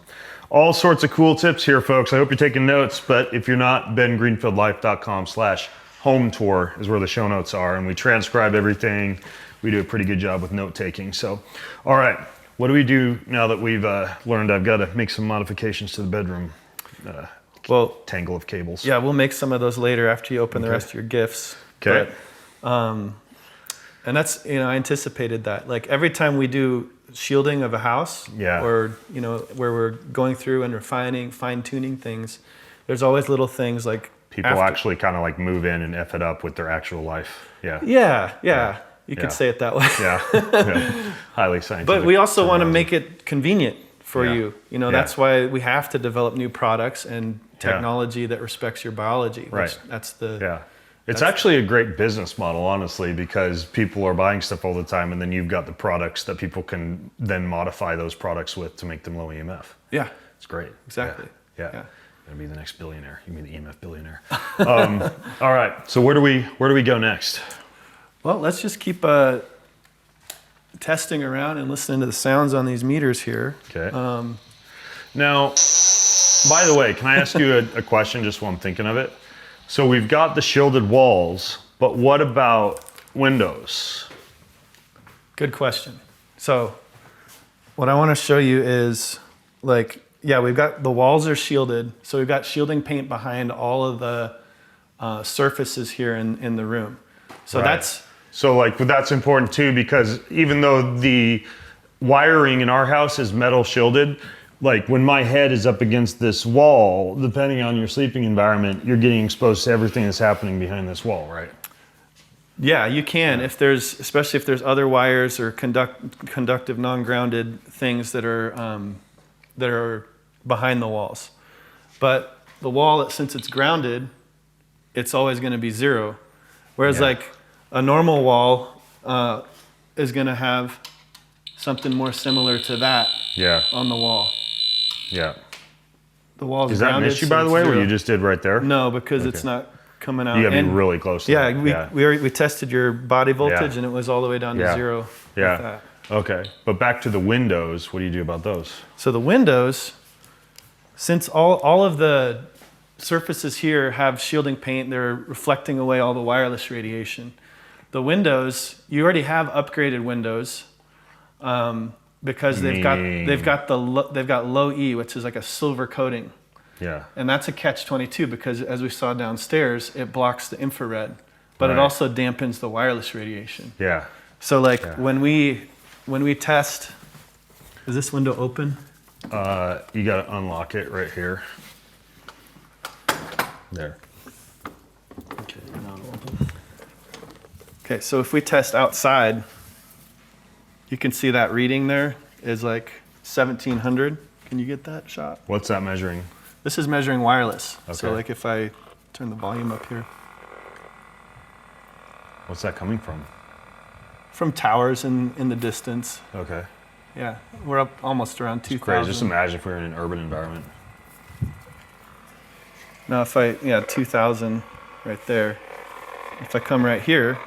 All sorts of cool tips here, folks. I hope you're taking notes, but if you're not, bengreenfieldlife.com/home tour is where the show notes are, and we transcribe everything. We do a pretty good job with note taking. So, all right, what do we do now that we've learned I've got to make some modifications to the bedroom? Tangle of cables. Yeah, we'll make some of those later after you open the rest of your gifts. Okay. But, and that's, I anticipated that. Like every time we do shielding of a house, or, where we're going through and refining, fine tuning things, there's always little things like people actually kind of like move in and F it up with their actual life. Yeah. You could say it that way. Yeah. Highly scientific. But we also want to make it convenient for you. That's why we have to develop new products and technology that respects your biology. Right. It's That's actually a great business model, honestly, because people are buying stuff all the time, and then you've got the products that people can then modify those products with to make them low EMF. Yeah. It's great. Exactly. Yeah. Gonna be the next billionaire. You mean the EMF billionaire. All right. So where do we go next? Well, let's just keep testing around and listening to the sounds on these meters here. Okay. Now, by the way, can I ask you a question just while I'm thinking of it? So we've got the shielded walls, but what about windows? Good question. So what I want to show you is we've got the walls are shielded. So we've got shielding paint behind all of the surfaces here in the room. So that's important too, because even though the wiring in our house is metal shielded, like when my head is up against this wall, depending on your sleeping environment, you're getting exposed to everything that's happening behind this wall, right? Yeah, you can. Especially if there's other wires or conductive non-grounded things that are behind the walls. But the wall, since it's grounded, it's always going to be zero. Whereas a normal wall is going to have something more similar to that on the wall. Yeah. The wall's Is that an issue, by the way, what you just did right there? No, because it's not coming out. You got to be really close to that. We tested your body voltage and it was all the way down to zero. Yeah. With that. Okay. But back to the windows, what do you do about those? So the windows, since all of the surfaces here have shielding paint, they're reflecting away all the wireless radiation. The windows, you already have upgraded windows. Because they've got low E, which is like a silver coating. Yeah. And that's a catch-22 because as we saw downstairs, it blocks the infrared, but it also dampens the wireless radiation. Yeah. So when we test, is this window open? You got to unlock it right here. There. Okay, now it'll open. Okay, so if we test outside, you can see that reading there is like 1700. Can you get that shot? What's that measuring? This is measuring wireless. Okay. So like if I turn the volume up here. What's that coming from? From towers in the distance. Okay. Yeah, we're up almost around 2000. Great. Just imagine if we were in an urban environment. Now if 2000 right there. If I come right here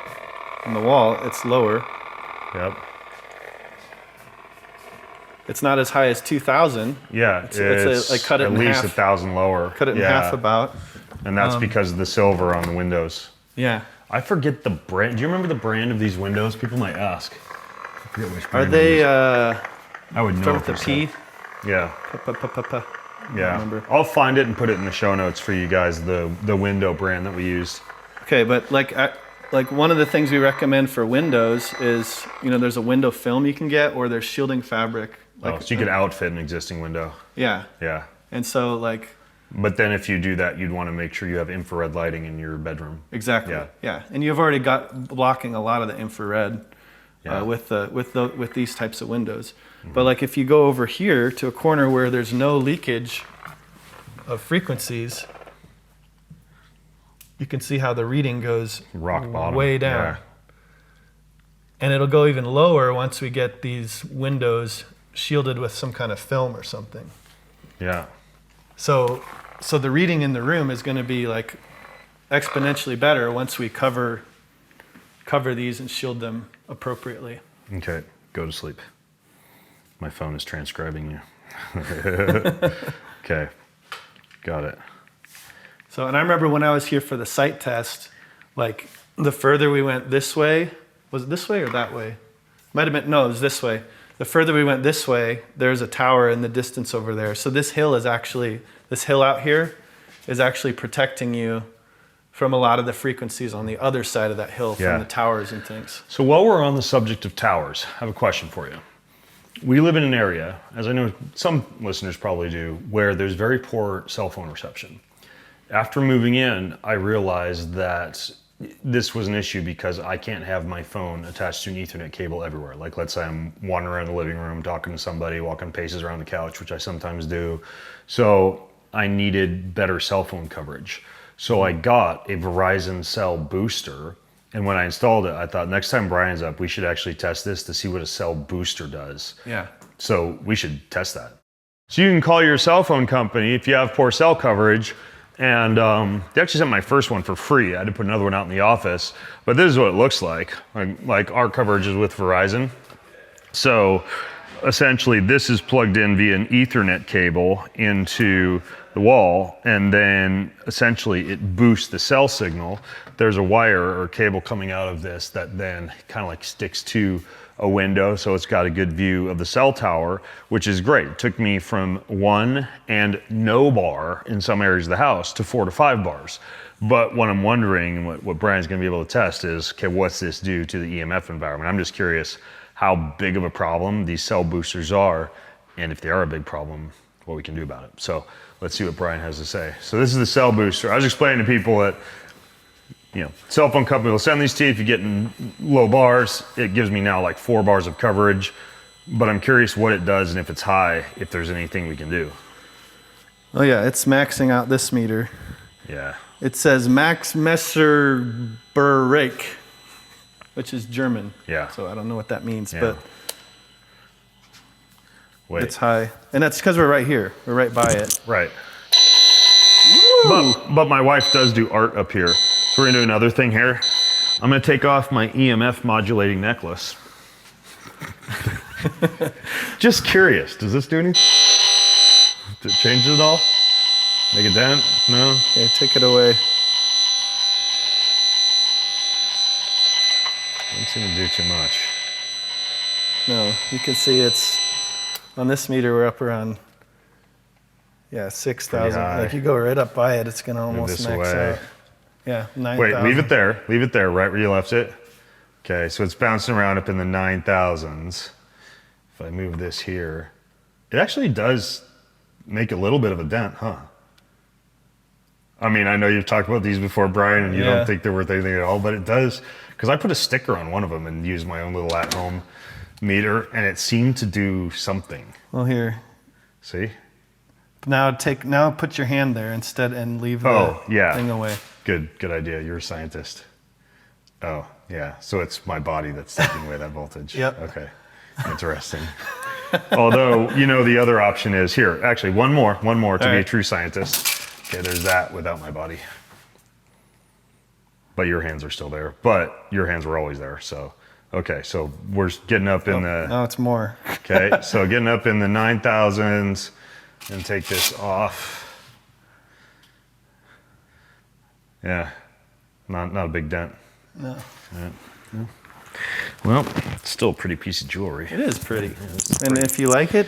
on the wall, it's lower. Yep. It's not as high as 2000. Yeah, it's I cut it at in least half. 1,000 lower. Cut it in half about. And that's because of the silver on the windows. Yeah. I forget the brand. Do you remember the brand of these windows? People might ask. I forget which Are brand they I would know. start with if the it's P? Yeah. Yeah. remember. I'll find it and put it in the show notes for you guys, the window brand that we used. Okay, but like one of the things we recommend for windows is, there's a window film you can get, or there's shielding fabric. So you could outfit an existing window. Yeah. Yeah. And so But then if you do that, you'd want to make sure you have infrared lighting in your bedroom. exactly. Yeah. Yeah. And you've already got blocking a lot of the infrared with these types of windows. Mm-hmm. But if you go over here to a corner where there's no leakage of frequencies, you can see how the reading goes Rock bottom. way down. Yeah. And it'll go even lower once we get these windows shielded with some kind of film or something. Yeah. So the reading in the room is going to be exponentially better once we cover these and shield them appropriately. Okay. Go to sleep. My phone is transcribing you. Okay. Got it. So, and I remember when I was here for the site test, the further we went this way, was it this way or that way? Might have been, no, it was this way. The further we went this way, there's a tower in the distance over there. So this hill out here is actually protecting you from a lot of the frequencies on the other side of that hill from the towers and things. So while we're on the subject of towers, I have a question for you. We live in an area, as I know some listeners probably do, where there's very poor cell phone reception. After moving in, I realized that this was an issue because I can't have my phone attached to an Ethernet cable everywhere. Let's say I'm wandering around the living room, talking to somebody, walking paces around the couch, which I sometimes do. So I needed better cell phone coverage. So I got a Verizon cell booster. And when I installed it, I thought next time Brian's up, we should actually test this to see what a cell booster does. Yeah. So we should test that. So you can call your cell phone company if you have poor cell coverage. And they actually sent my first one for free. I had to put another one out in the office. But this is what it looks like. Like our coverage is with Verizon. So essentially this is plugged in via an Ethernet cable into the wall, and then essentially it boosts the cell signal. There's a wire or cable coming out of this that then kind of sticks to a window, so it's got a good view of the cell tower, which is great. It took me from 1 and no bar in some areas of the house to 4 to 5 bars. But what I'm wondering, and what Brian's gonna be able to test is, okay, what's this do to the EMF environment? I'm just curious how big of a problem these cell boosters are, and if they are a big problem, what we can do about it. So let's see what Brian has to say. So this is the cell booster. I was explaining to people that, cell phone company will send these to you if you get in low bars. It gives me now 4 bars of coverage, but I'm curious what it does and if it's high, if there's anything we can do. Oh yeah, it's maxing out this meter. Yeah. It says Max Messerbereich, which is German. Yeah. So I don't know what that means, Yeah. but Wait. it's high. And that's because we're right here. We're right by it. Right. But my wife does do art up here. So we're gonna do another thing here. I'm gonna take off my EMF modulating necklace. Just curious, does this do anything? Did it change it at all? Make a dent? No? Okay, take it away. Doesn't seem to do too much. No, you can see it's, on this meter we're up around, 6,000. high. You go right up by it, it's gonna Move almost this max away. out. Yeah, 9,000. Wait, leave it there. Leave it there, right where you left it. Okay, so it's bouncing around up in the 9,000s. If I move this here, it actually does make a little bit of a dent, huh? I mean, I know you've talked about these before, Brian, and you Yeah. don't think they're worth anything at all, but it does, because I put a sticker on one of them and used my own little at-home meter, and it seemed to do something. Well, here. See? Now put your hand there instead and leave the thing away. Good idea. You're a scientist. Oh, yeah. So it's my body that's taking away that voltage. Yep. Okay. Interesting. Although, the other option is here. Actually, one more to be a true scientist. Okay, there's that without my body. But your hands are still there. But your hands were always there. So, okay. So we're getting up in the... No, it's more. Okay. So getting up in the 9,000s and take this off. Yeah. Not a big dent. No. Yeah. Well, it's still a pretty piece of jewelry. It is pretty. And if you like it,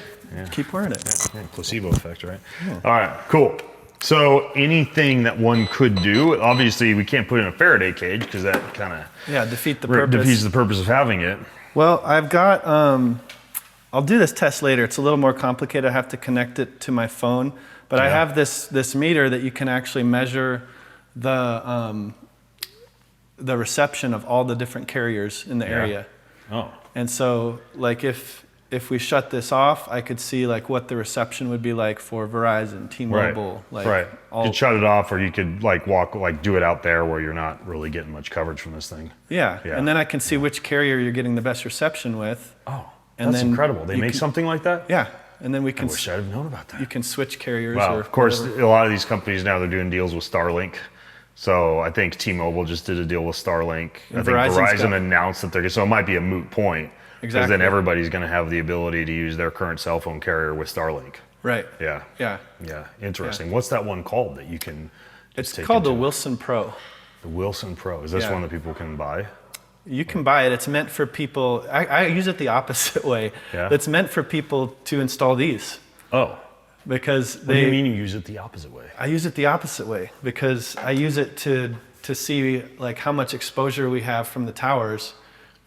keep wearing it. Yeah, placebo effect, right? Yeah. All right, cool. So anything that one could do, obviously we can't put it in a Faraday cage because that kind of defeats the purpose. defeats the purpose of having it. Well, I've got, I'll do this test later. It's a little more complicated. I have to connect it to my phone. But I have this meter that you can actually measure the reception of all the different carriers in the area. Oh. And so, like, if we shut this off, I could see like what the reception would be like for Verizon, T-Mobile, right. You could shut it off, or you could do it out there where you're not really getting much coverage from this thing. Yeah. And then I can see which carrier you're getting the best reception with. Oh, and that's then incredible. They make something like that? Yeah. And then we can. I wish I'd have known about that. You can switch carriers. Well, or of course, whatever. a lot of these companies now, they're doing deals with Starlink. So I think T-Mobile just did a deal with Starlink. And I think Verizon's Verizon announced that so it might be a moot point. Exactly. Because then everybody's going to have the ability to use their current cell phone carrier with Starlink. Right. Yeah. Yeah. Yeah. Interesting. What's that one called that you can It's take called the into? Wilson Pro. The Wilson Pro. Is this one that people can buy? You can buy it. It's meant for people. I use it the opposite way. Yeah. It's meant for people to install these. Oh. Because What do you mean you use it the opposite way? I use it the opposite way because I use it to see like how much exposure we have from the towers,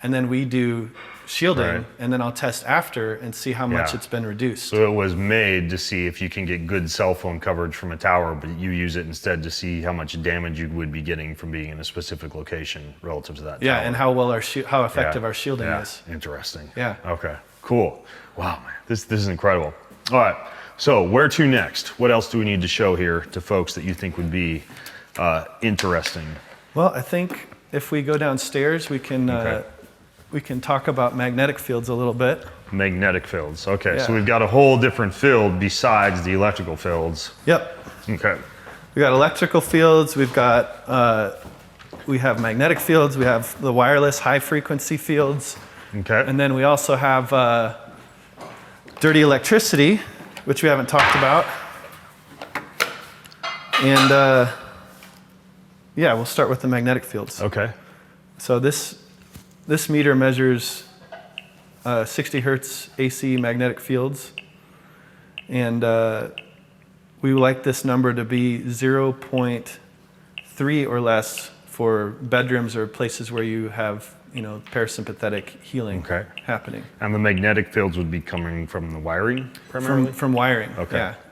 and then we do shielding, and then I'll test after and see how much it's been reduced. So it was made to see if you can get good cell phone coverage from a tower, but you use it instead to see how much damage you would be getting from being in a specific location relative to that tower. And how well how effective our shielding is. Interesting. Yeah. Okay. Cool. Wow, man. This is incredible. All right. So where to next? What else do we need to show here to folks that you think would be interesting? Well, I think if we go downstairs, we can talk about magnetic fields a little bit. Magnetic fields. Okay. So we've got a whole different field besides the electrical fields. Yep. Okay. We got electrical fields. We have magnetic fields. We have the wireless high frequency fields. Okay. And then we also have dirty electricity, which we haven't talked about. And we'll start with the magnetic fields. Okay. So this meter measures 60 hertz AC magnetic fields. And we like this number to be 0.3 or less for bedrooms or places where you have parasympathetic healing happening. And the magnetic fields would be coming from the wiring primarily? From wiring,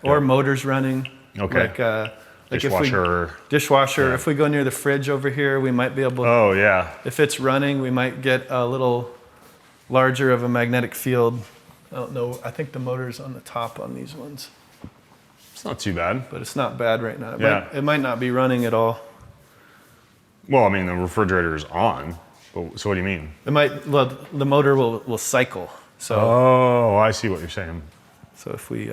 Or motors running. Okay. Like dishwasher. Dishwasher. If we go near the fridge over here, we might be able to... Oh, yeah. If it's running, we might get a little larger of a magnetic field. I don't know. I think the motor's on the top on these ones. It's not too bad. But it's not bad right now. Yeah. It might not be running at all. Well, I mean, the refrigerator is on. So what do you mean? The motor will cycle. So. Oh, I see what you're saying. So if we.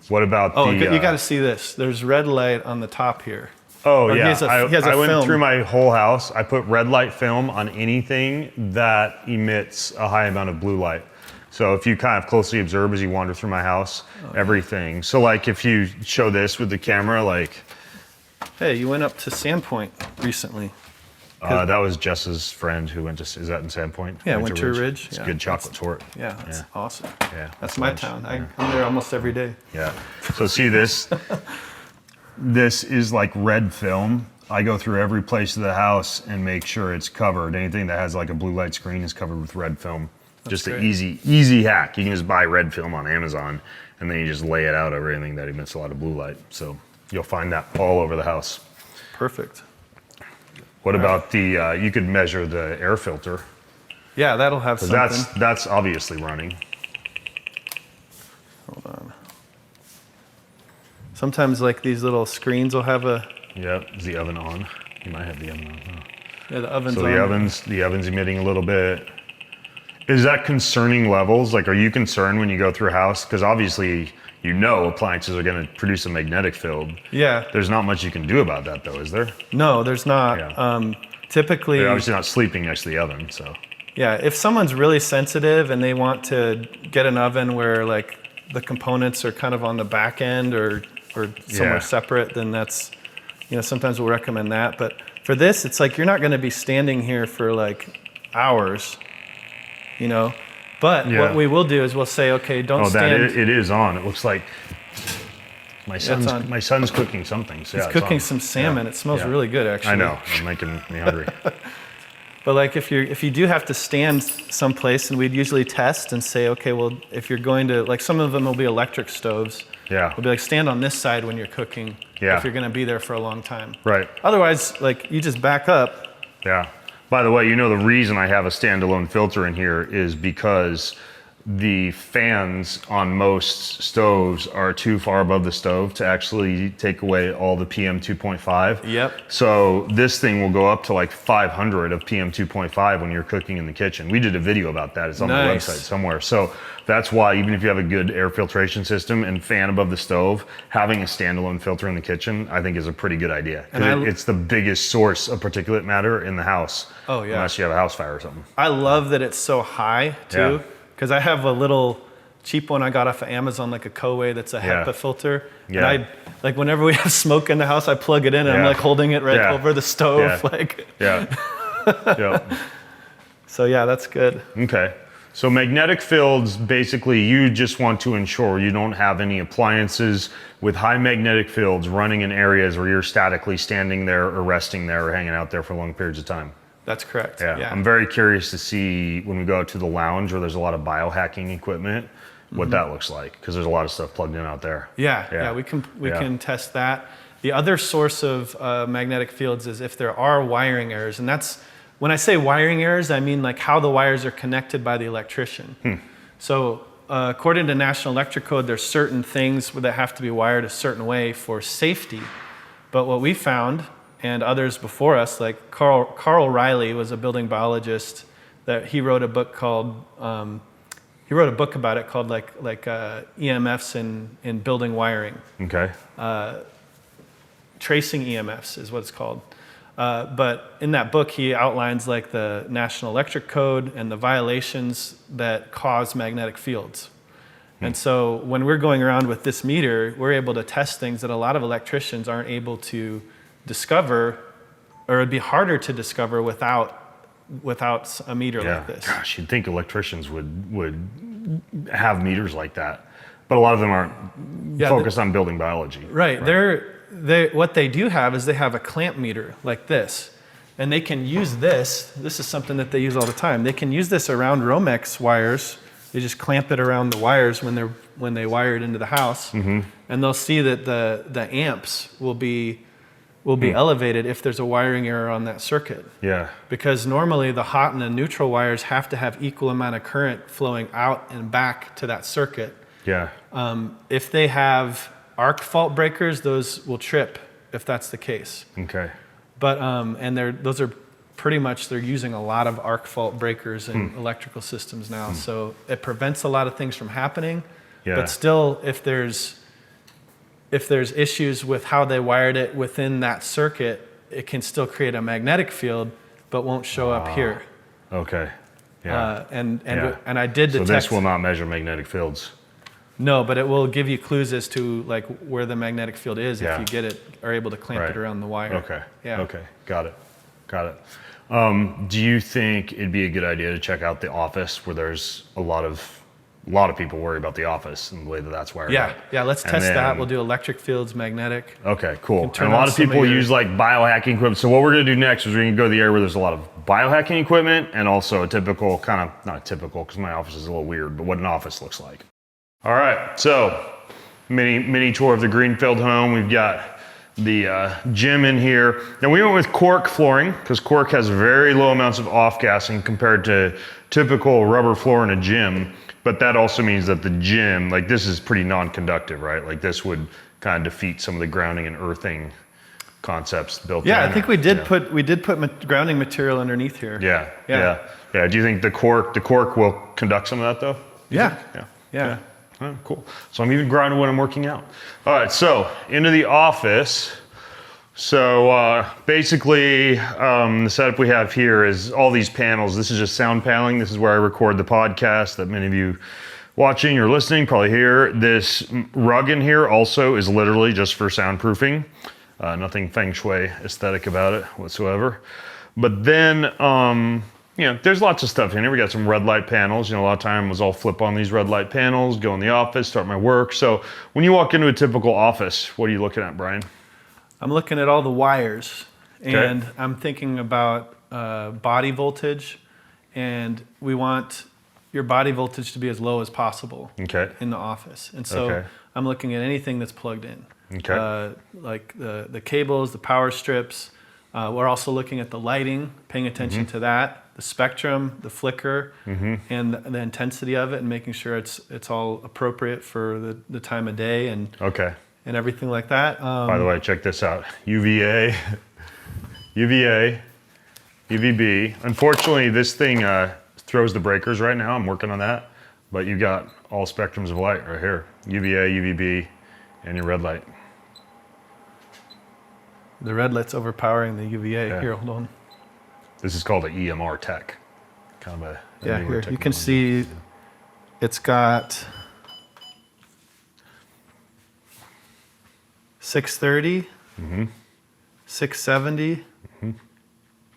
What about you got to see this. There's red light on the top here. Oh, Or yeah. He has a I went film. through my whole house. I put red light film on anything that emits a high amount of blue light. So if you kind of closely observe as you wander through my house, everything. So like if you show this with the camera, like. Hey, you went up to Sandpoint recently. That was Jess's friend who went to, is that in Sandpoint? Yeah, Winter Ridge. It's a good chocolate torte. Yeah, that's awesome. Yeah. That's my lunch. town. I'm there almost every day. Yeah. So see this? This is like red film. I go through every place of the house and make sure it's covered. Anything that has like a blue light screen is covered with red film. Just great. an easy hack. You can just buy red film on Amazon and then you just lay it out over anything that emits a lot of blue light. So you'll find that all over the house. Perfect. What about the, you could measure the air filter. Yeah, that'll have something. That's obviously running. Hold on. Sometimes like these little screens will have a... Yep, is the oven on? You might have the oven on. Huh? Yeah, the oven's on. So the oven's emitting a little bit. Is that concerning levels? Like, are you concerned when you go through a house? Because obviously, you know appliances are going to produce a magnetic field. Yeah. There's not much you can do about that, though, is there? No, there's not. Yeah. Typically... They're obviously not sleeping next to the oven, so... Yeah, if someone's really sensitive and they want to get an oven where like the components are kind of on the back end or somewhere separate, then that's, sometimes we'll recommend that. But for this, it's like you're not going to be standing here for like hours, But what we will do is we'll say, okay, don't stand. It is on. It looks like my son's cooking something. So He's cooking some salmon. It smells really good, actually. I know. It's making me hungry. But like if you do have to stand someplace, and we'd usually test and say, okay, well, if you're going to, like some of them will be electric stoves. Yeah. We'll be like, stand on this side when you're cooking. Yeah. If you're going to be there for a long time. Right. Otherwise, like you just back up. Yeah. By the way, the reason I have a standalone filter in here is because the fans on most stoves are too far above the stove to actually take away all the PM 2.5. Yep. So this thing will go up to like 500 of PM 2.5 when you're cooking in the kitchen. We did a video about that. It's on the website somewhere. So that's why even if you have a good air filtration system and fan above the stove, having a standalone filter in the kitchen, I think is a pretty good idea. And it's the biggest source of particulate matter in the house. Oh yeah. Unless you have a house fire or something. I love that it's so high too. Yeah. Because I have a little cheap one I got off of Amazon, like a Coe that's a HEPA filter. Yeah. And like whenever we have smoke in the house, I plug it in and I'm like holding it right over the stove. Yeah. So yeah, that's good. Okay. So magnetic fields, basically you just want to ensure you don't have any appliances with high magnetic fields running in areas where you're statically standing there or resting there or hanging out there for long periods of time. That's correct. Yeah. I'm very curious to see when we go out to the lounge where there's a lot of biohacking equipment, what that looks like, because there's a lot of stuff plugged in out there. Yeah, we can test that. The other source of magnetic fields is if there are wiring errors, and that's, when I say wiring errors, I mean like how the wires are connected by the electrician. So according to National Electric Code, there's certain things that have to be wired a certain way for safety. But what we found, and others before us, like Carl Riley was a building biologist, that he wrote a book called, he wrote a book about it called like EMFs in building wiring. Okay. Tracing EMFs is what it's called. But in that book, he outlines like the National Electric Code and the violations that cause magnetic fields. And so when we're going around with this meter, we're able to test things that a lot of electricians aren't able to discover, or it'd be harder to discover without a meter like this. Gosh, you'd think electricians would have meters like that, but a lot of them aren't focused on building biology. Right. What they do have is they have a clamp meter like this, and they can use this. This is something that they use all the time. They can use this around Romex wires. They just clamp it around the wires when they wire it into the house, and they'll see that the amps will be elevated if there's a wiring error on that circuit. Yeah. Because normally the hot and the neutral wires have to have equal amount of current flowing out and back to that circuit. Yeah. If they have arc fault breakers, those will trip if that's the case. Okay. But and those are pretty much, they're using a lot of arc fault breakers in electrical systems now. So it prevents a lot of things from happening. Yeah. But still, if there's issues with how they wired it within that circuit, it can still create a magnetic field, but won't show up here. Okay. Yeah. And I did detect. So this will not measure magnetic fields. No, but it will give you clues as to like where the magnetic field is if you get it, are able to clamp it around the wire. Okay. Yeah. Okay. Got it. Do you think it'd be a good idea to check out the office where there's a lot of people worry about the office and the way that that's wired up? Yeah, let's test that. We'll do electric fields, magnetic. Okay, cool. And a lot of people use like biohacking equipment. So what we're gonna do next is we're gonna go to the area where there's a lot of biohacking equipment and also a typical not typical because my office is a little weird, but what an office looks like. All right, so mini tour of the Greenfield home. We've got the gym in here. Now we went with cork flooring because cork has very low amounts of off-gassing compared to typical rubber floor in a gym. But that also means that the gym, like this is pretty non-conductive, right? Like this would kind of defeat some of the grounding and earthing concepts built in. Yeah, I think we did put grounding material underneath here. Yeah. Do you think the cork will conduct some of that though? Yeah. Oh, cool. So I'm even grinding when I'm working out. All right, so into the office. So basically, the setup we have here is all these panels. This is just sound paneling. This is where I record the podcast that many of you watching or listening probably hear. This rug in here also is literally just for soundproofing. Nothing feng shui aesthetic about it whatsoever. But then, there's lots of stuff in here. We got some red light panels. A lot of times I'll flip on these red light panels, go in the office, start my work. So when you walk into a typical office, what are you looking at, Brian? I'm looking at all the wires, and I'm thinking about body voltage, and we want your body voltage to be as low as possible in the office. And so I'm looking at anything that's plugged in, like the cables, the power strips. We're also looking at the lighting, paying attention to that, the spectrum, the flicker, and the intensity of it, and making sure it's all appropriate for the time of day and everything like that. By the way, check this out: UVA, UVB. Unfortunately, this thing throws the breakers right now. I'm working on that, but you got all spectrums of light right here: UVA, UVB, and your red light. The red light's overpowering the UVA. Here, hold on. This is called an EMR tech. Kind of a here you can see it's got 630, 670,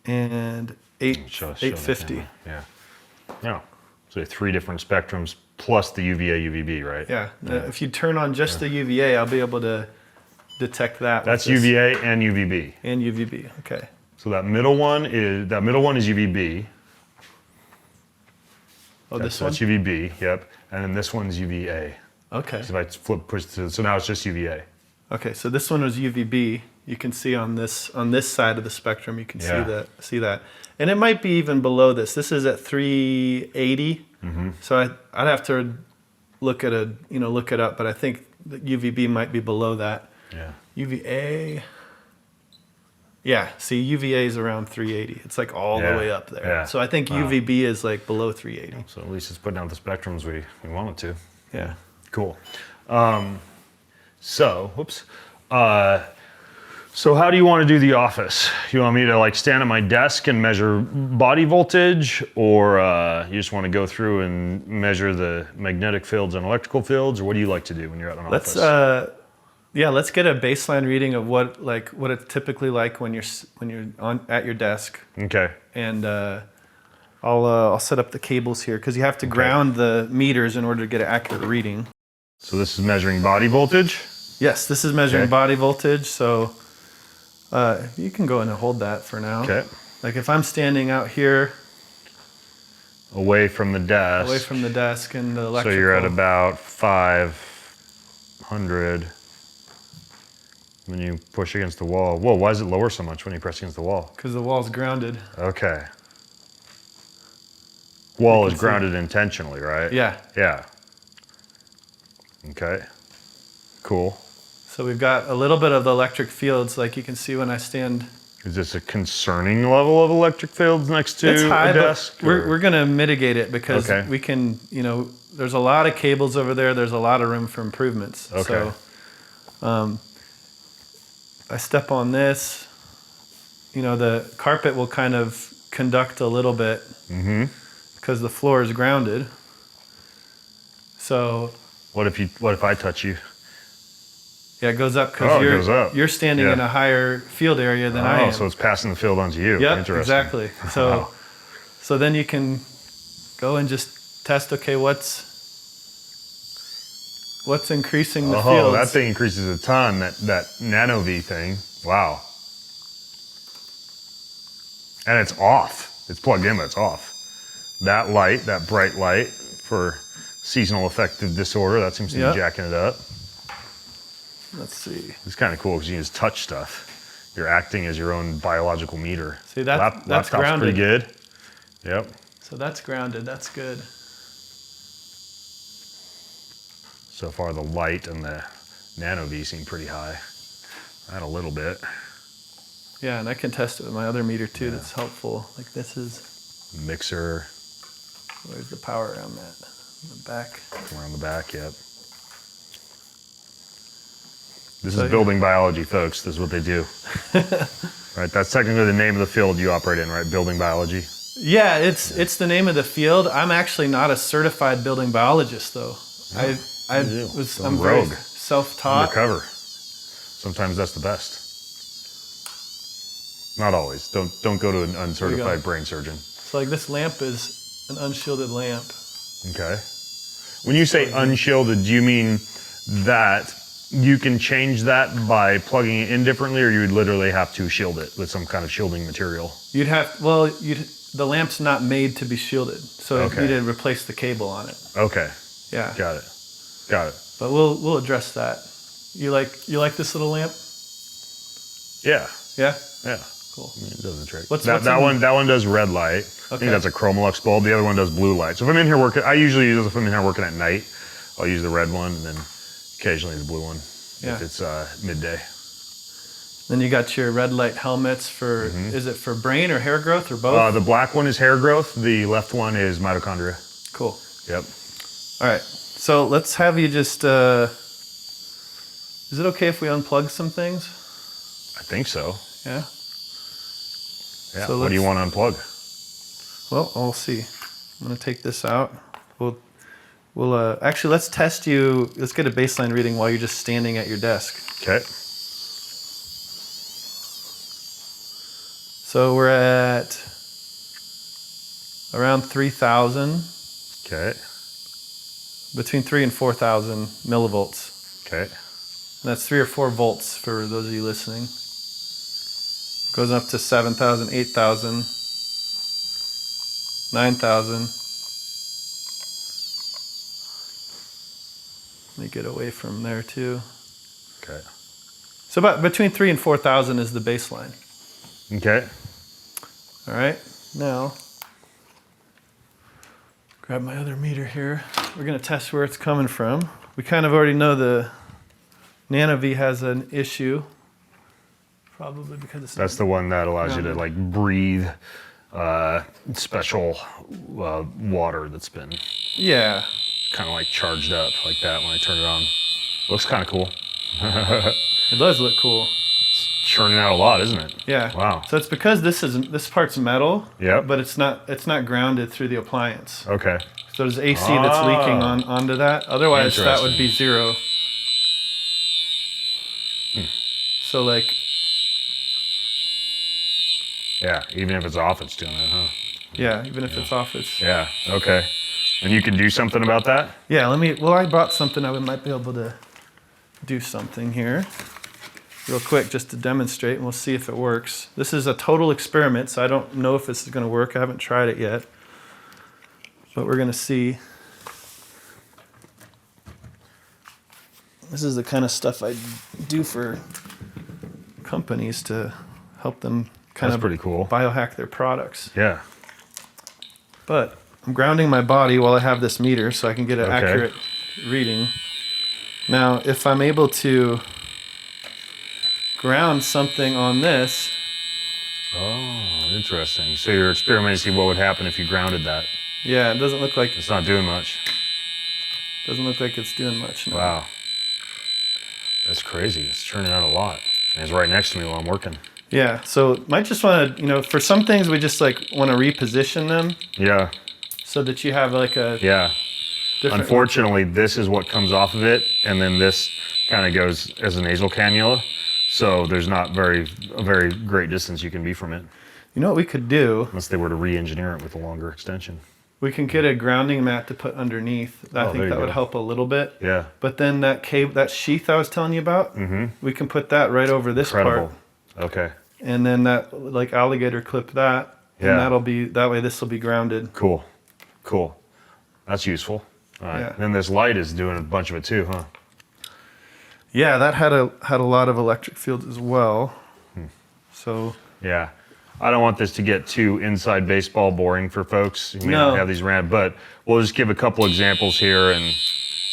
and 850. Yeah. So 3 different spectrums plus the UVA, UVB, right? Yeah. If you turn on just the UVA, I'll be able to detect that. That's UVA and UVB. And UVB. Okay. So that middle one is UVB. Oh, this one? That's UVB. Yep. And then this one's UVA. Okay. So if I push to, so now it's just UVA. Okay. So this one was UVB. You can see on this side of the spectrum, you can see that, and it might be even below this. This is at 380. So I'd have to look it up, but I think the UVB might be below that. Yeah. UVA. Yeah, see, UVA is around 380. It's like all the way up there. Yeah. So I think UVB is like below 380. So at least it's putting out the spectrums we want it to. Yeah. Cool. So how do you want to do the office? You want me to like stand at my desk and measure body voltage, or you just want to go through and measure the magnetic fields and electrical fields, or what do you like to do when you're at an office? Let's get a baseline reading of what it's typically like when you're at your desk. Okay. And I'll set up the cables here because you have to ground the meters in order to get an accurate reading. So this is measuring body voltage? Yes, this is measuring body voltage. So you can go in and hold that for now. Okay. Like if I'm standing out here. Away from the desk. Away from the desk and the electrical. So you're at about 500. When you push against the wall. Whoa, why does it lower so much when you press against the wall? Because the wall's grounded. Okay. Wall is grounded intentionally, right? Yeah. Yeah. Okay. Cool. So we've got a little bit of the electric fields, like you can see when I stand. Is this a concerning level of electric fields next to it's high, a desk? But we're going to mitigate it because we can, there's a lot of cables over there. There's a lot of room for improvements. Okay. So I step on this, the carpet will kind of conduct a little bit because the floor is grounded. So what if I touch you? Yeah, it goes up because you're standing in a higher field area than I am. So it's passing the field onto you. Yep, Interesting. exactly. So so then you can go and just test, what's increasing the fields. Oh, that thing increases a ton, that nano V thing. Wow. And it's off. It's plugged in, but it's off. That light, that bright light for seasonal affective disorder. That seems to Yep. be jacking it up. Let's see. It's kind of cool because you can just touch stuff. You're acting as your own biological meter. See, that's Laptop's grounded. pretty good. Yep. So that's grounded. That's good. So far, the light and the nano V seem pretty high. Add a little bit. Yeah, and I can test it with my other meter too. That's helpful. Like this is. Mixer Where's the power around that? In the back. around the back. Yep. This So, is building biology, folks. This is what they do. Right. That's technically the name of the field you operate in, right? Building biology. Yeah, it's the name of the field. I'm actually not a certified building biologist though. I'm very rogue. self-taught. Undercover. Sometimes that's the best. Not always. Don't go to an uncertified brain surgeon. So like this lamp is an unshielded lamp. Okay. When you say unshielded, do you mean that you can change that by plugging it in differently, or you would literally have to shield it with some kind of shielding material? The lamp's not made to be shielded, so Okay. you need to replace the cable on it. Okay. Yeah. Got it. Got it. But we'll address that. You like this little lamp? Yeah. Yeah. Yeah. Cool. I mean, it does the trick. What's that in- one does red light. I Okay. think that's a Chromolux bulb. The other one does blue light. So if I'm in here working, I usually use, if I'm in here working at night, I'll use the red one and then occasionally the blue one Yeah. if it's midday. Then you got your red light helmets for, is it for brain or hair growth or both? The black one is hair growth. The left one is mitochondria. Cool. Yep. All right. So let's have you just, is it okay if we unplug some things? I think so. Yeah. Yeah. So What do you let's- want to unplug? Well, we'll see. I'm going to take this out. We'll actually, let's test you. Let's get a baseline reading while you're just standing at your desk. Okay. So we're at around 3,000, Okay. between 3 and 4,000 millivolts. Okay. And that's 3 or 4 volts for those of you listening. Goes up to 7,000, 8,000, 9,000. Let me get away from there too. Okay. So about between 3 and 4,000 is the baseline. Okay. All right, now grab my other meter here. We're gonna test where it's coming from. We kind of already know the Nano V has an issue, probably because it's That's the one that allows you to like breathe special water that's been yeah. kind of like charged up like that when I turn it on. Looks kind of cool. It does look cool. Churning out a lot, isn't it? Yeah. Wow. So it's because this part's metal. Yep. But it's not grounded through the appliance. Okay. So there's AC that's leaking onto that. Otherwise, that would be zero. So like, Yeah, even if it's off, it's doing it, huh? yeah, even if it's off, it's Yeah, okay. And you can do something about that? yeah. I brought something. I might be able to do something here, real quick, just to demonstrate, and we'll see if it works. This is a total experiment, so I don't know if this is going to work. I haven't tried it yet, but we're going to see. This is the kind of stuff I do for companies to help them kind That's of pretty cool. biohack their products. Yeah. But I'm grounding my body while I have this meter so I can get an accurate reading. Now, if I'm able to ground something on this, Oh, interesting. So you're experimenting to see what would happen if you grounded that. yeah, it doesn't look like It's not doing much. it's doing much now. Wow. That's crazy. It's churning out a lot. And it's right next to me while I'm working. Yeah, so might just want to, for some things we just like want to reposition them Yeah. so that you have like a Yeah. different. Unfortunately, this is what comes off of it, and then this kind of goes as a nasal cannula. So there's not a very great distance you can be from it, You know what we could do? unless they were to re-engineer it with a longer extension. We can get a grounding mat to put underneath. I Oh, there think you that would go. help a little bit. Yeah. But then that that sheath I was telling you about, we can put that right over this Incredible. part, Okay. and then that like alligator clip that, Yeah. and that way this will be grounded. Cool. Cool. That's useful. All right. Yeah. And this light is doing a bunch of it too, huh? Yeah, that had a lot of electric fields as well. So Yeah. I don't want this to get too inside baseball boring for folks. We No. don't have these but we'll just give a couple examples here, and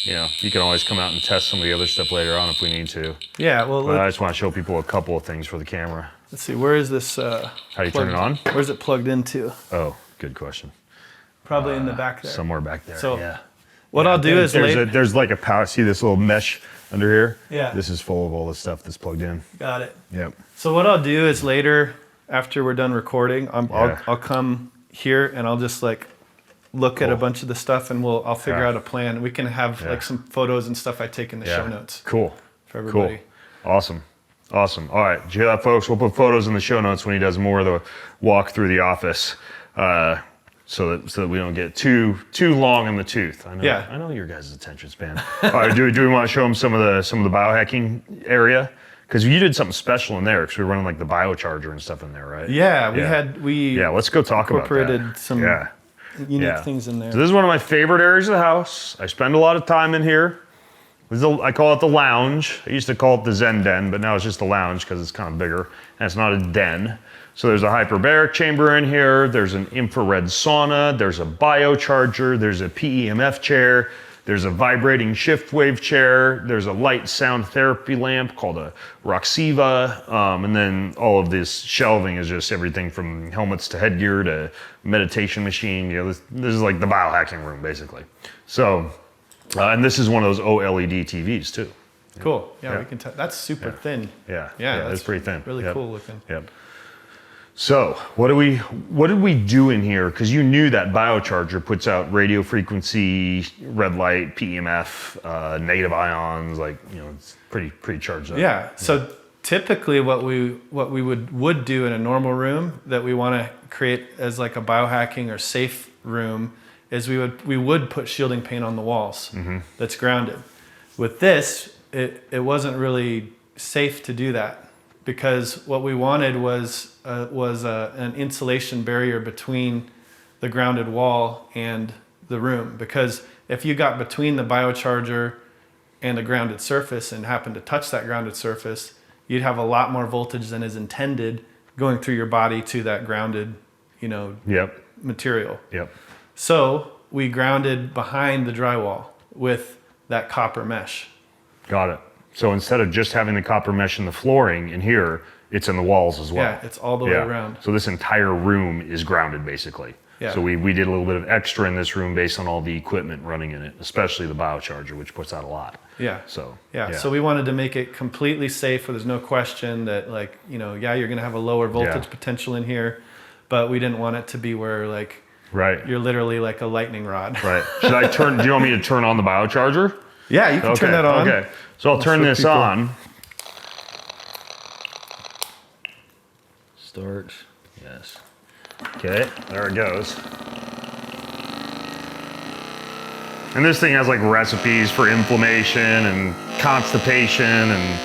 you can always come out and test some of the other stuff later on if we need to. yeah, well, But I just want to show people a couple of things for the camera. let's see. Where is this? How do you turn it on? Where's it plugged into? Oh, good question. Probably in the back there. Somewhere back there. So, yeah. What I'll do is There's like a power. See this little mesh under here? Yeah. This is full of all the stuff that's plugged in. Got it. Yep. So what I'll do is later, after we're done recording, Yeah. I'll come here and I'll just like look at a bunch of the stuff, and I'll figure Yeah. out a plan. We can have like some photos and stuff I take in the show notes Cool. for everybody. Cool. Awesome. Awesome. All right. Did you hear that, folks? We'll put photos in the show notes when he does more of the walk through the office, so that we don't get too long in the tooth. I know your guys' attention span. All right. Do we want to show them some of the biohacking area? Because you did something special in there, because we were running like the biocharger and stuff in there, right? Yeah, Let's go talk about that. incorporated some unique things in there. So this is one of my favorite areas of the house. I spend a lot of time in here. I call it the lounge. I used to call it the Zen den, but now it's just the lounge because it's kind of bigger, and it's not a den. So there's a hyperbaric chamber in here. There's an infrared sauna. There's a biocharger. There's a PEMF chair. There's a vibrating shift wave chair. There's a light sound therapy lamp called a Roxiva. And then all of this shelving is just everything from helmets to headgear to meditation machine. This is like the biohacking room, basically. So, and this is one of those OLED TVs too. Cool. Yeah, we can tell. That's super thin. Yeah, Yeah, that's pretty thin. Really cool looking. Yep. So what did we do in here? Because you knew that biocharger puts out radio frequency, red light, PEMF, negative ions. It's pretty charged up. Yeah. So typically, what we would do in a normal room that we want to create as like a biohacking or safe room is we would put shielding paint on the walls that's grounded. With this, it wasn't really safe to do that, because what we wanted was an insulation barrier between the grounded wall and the room. Because if you got between the biocharger and a grounded surface and happened to touch that grounded surface, you'd have a lot more voltage than is intended going through your body to that grounded, material. Yep. So we grounded behind the drywall with that copper mesh. Got it. So instead of just having the copper mesh in the flooring in here, it's in the walls as well. Yeah, it's all the way around. So this entire room is grounded, basically. Yeah. So we did a little bit of extra in this room based on all the equipment running in it, especially the biocharger, which puts out a lot. Yeah. So So we wanted to make it completely safe, where there's no question that you're going to have a lower voltage potential in here, but we didn't want it to be where you're literally like a lightning rod. Right. Do you want me to turn on the biocharger? Yeah, you can turn that on. Okay. So I'll turn this on. Start. Yes. Okay, there it goes. And this thing has like recipes for inflammation and constipation and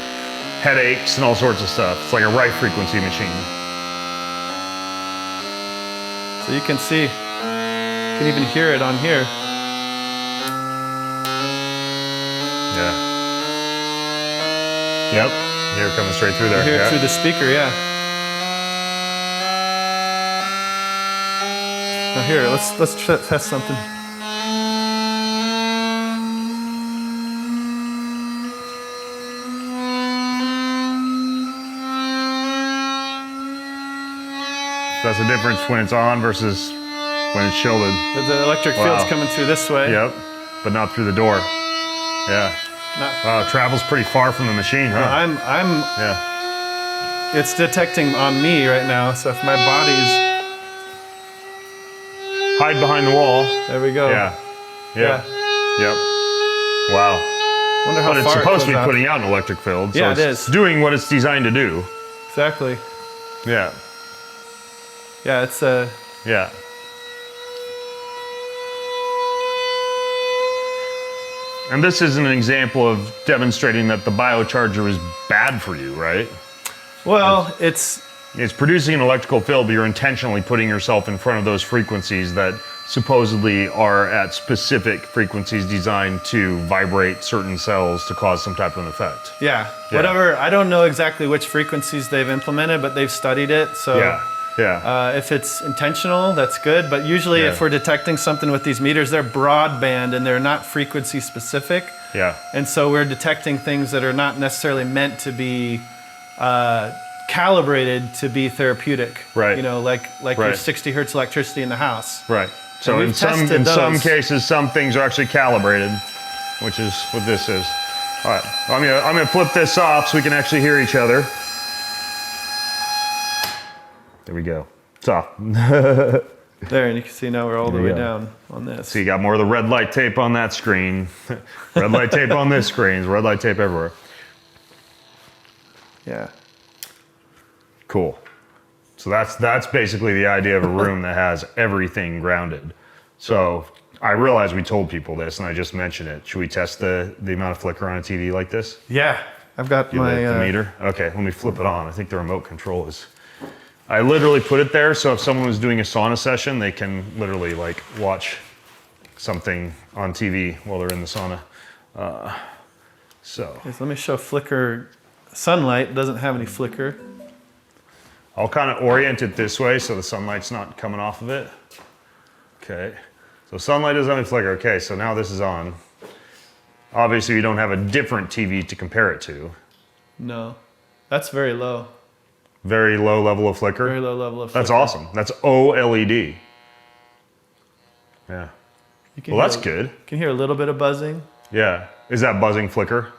headaches and all sorts of stuff. It's like a right frequency machine. So you can see, you can even hear it on here. Yeah. Yep. Hear it coming straight through there. You hear it through the speaker, yeah. Now here, let's test something. That's the difference when it's on versus when it's shielded. The electric field's coming through this way. Yep, but not through the door. Yeah. Wow, it travels pretty far from the machine, huh? Yeah. It's detecting on me right now, so if my body's... Hide behind the wall. There we go. Yeah. Yep. Wow. Wonder how but it's far supposed to be out. putting out an electric field. So Yeah, it's doing what it's designed to do. Exactly. Yeah. Yeah, it's Yeah. And this is an example of demonstrating that the biocharger is bad for you, right? well, it's It's producing an electrical field, but you're intentionally putting yourself in front of those frequencies that supposedly are at specific frequencies designed to vibrate certain cells to cause some type of an effect. Yeah, whatever. I don't know exactly which frequencies they've implemented, but they've studied it. So if it's intentional, that's good. But usually if we're detecting something with these meters, they're broadband and they're not frequency specific. Yeah. And so we're detecting things that are not necessarily meant to be calibrated to be therapeutic. Right. You know, like your 60 hertz electricity in the house. Right. So in some cases, some things are actually calibrated, which is what this is. All right, I'm gonna flip this off so we can actually hear each other. There we go. It's off. There, and you can see now we're all the way down on this. So you got more of the red light tape on that screen, red light tape on this screen, red light tape everywhere. Yeah. Cool. So that's basically the idea of a room that has everything grounded. So I realize we told people this, and I just mentioned it. Should we test the amount of flicker on a TV like this? Yeah, I've got my the meter. Okay, let me flip it on. I think the remote control is. I literally put it there so if someone was doing a sauna session, they can literally like watch something on TV while they're in the sauna. So let me show flicker. Sunlight doesn't have any flicker. I'll kind of orient it this way so the sunlight's not coming off of it. Okay, so sunlight doesn't have any flicker. Okay, so now this is on. Obviously, we don't have a different TV to compare it to. No, that's very low. Very low level of flicker? Very low level of flicker. That's awesome. That's OLED. Yeah. Well, that's good. You can hear a little bit of buzzing. Yeah. Is that buzzing flicker?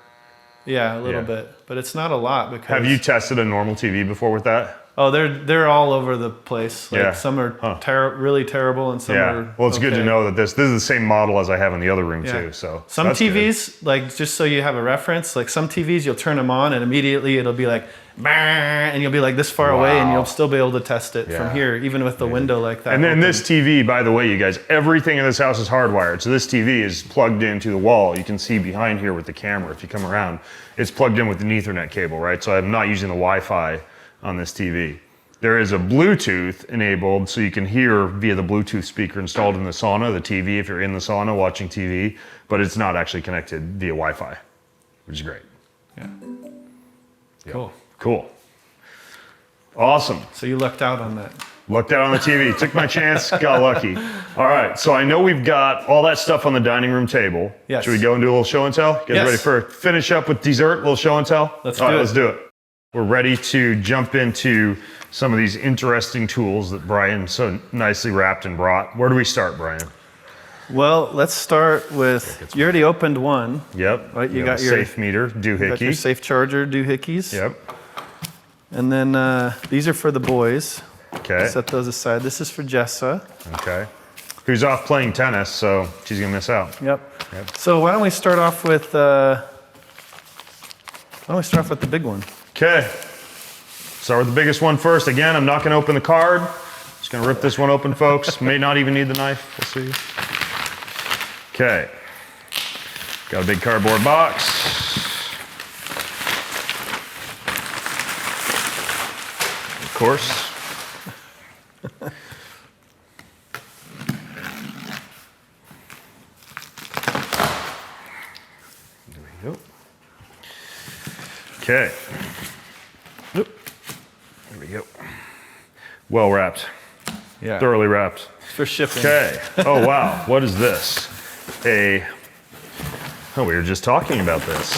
Yeah, a little bit, but it's not a lot because. Have you tested a normal TV before with that? Oh, they're all over the place. Like some are really terrible, and some are. Well, it's good to know that this is the same model as I have in the other room too. So some TVs, good. Like just so you have a reference, like some TVs you'll turn them on and immediately it'll be like, and you'll be like this far away, and you'll still be able to test it from here, even with the window like that. And then this TV, by the way, you guys, everything in this house is hardwired. So this TV is plugged into the wall. You can see behind here with the camera. If you come around, it's plugged in with an Ethernet cable, right? So I'm not using the Wi-Fi on this TV. There is a Bluetooth enabled, so you can hear via the Bluetooth speaker installed in the sauna, the TV, if you're in the sauna watching TV, but it's not actually connected via Wi-Fi, which is great. Yeah. Cool. Cool. Awesome. So you lucked out on that. Lucked out on the TV. Took my chance, got lucky. All right, so I know we've got all that stuff on the dining room table. Yes. Should we go and do a little show and tell? Get ready for finish up with dessert, a little show and tell? Let's do it. We're ready to jump into some of these interesting tools that Brian so nicely wrapped and brought. Where do we start, Brian? Well, let's start with, you already opened one. Yep. Right, you got your safe meter, doohickey. You got your safe charger, doohickeys. Yep. And then these are for the boys. Okay. Set those aside. This is for Jessa. Okay. Who's off playing tennis, so she's gonna miss out. Yep. So why don't we start off with the big one? Okay. Start with the biggest one first. Again, I'm not going to open the card. Just going to rip this one open, folks. May not even need the knife. We'll see. Okay. Got a big cardboard box. Of course. There we go. Okay. There we go. Well wrapped. Yeah. Thoroughly wrapped. For shipping. Okay. Oh, wow. What is this? We were just talking about this.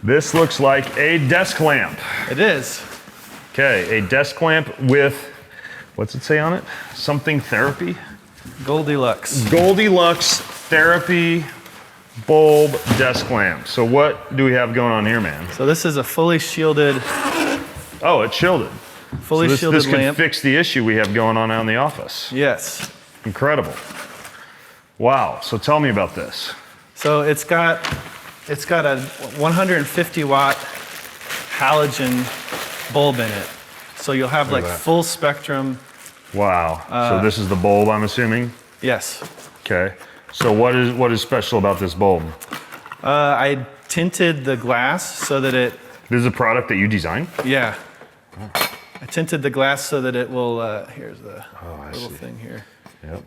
This looks like a desk lamp. It is. Okay. A desk lamp with, what's it say on it? Something therapy? Goldilocks. Goldilocks therapy bulb desk lamp. So what do we have going on here, man? So this is a fully shielded. Oh, it's shielded. Fully shielded this lamp. This could fix the issue we have going on out in the office. Yes. Incredible. Wow. So tell me about this. So it's got a 150 watt halogen bulb in it. So you'll have like full spectrum. Wow. So this is the bulb, I'm assuming? Yes. Okay. So what is special about this bulb? I tinted the glass so that it. This is a product that you designed? Yeah. I tinted the glass so that it will. Here's the little thing here. Yep.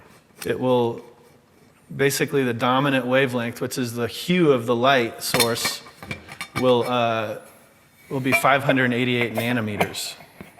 it will basically the dominant wavelength, which is the hue of the light source, will be 588 nanometers.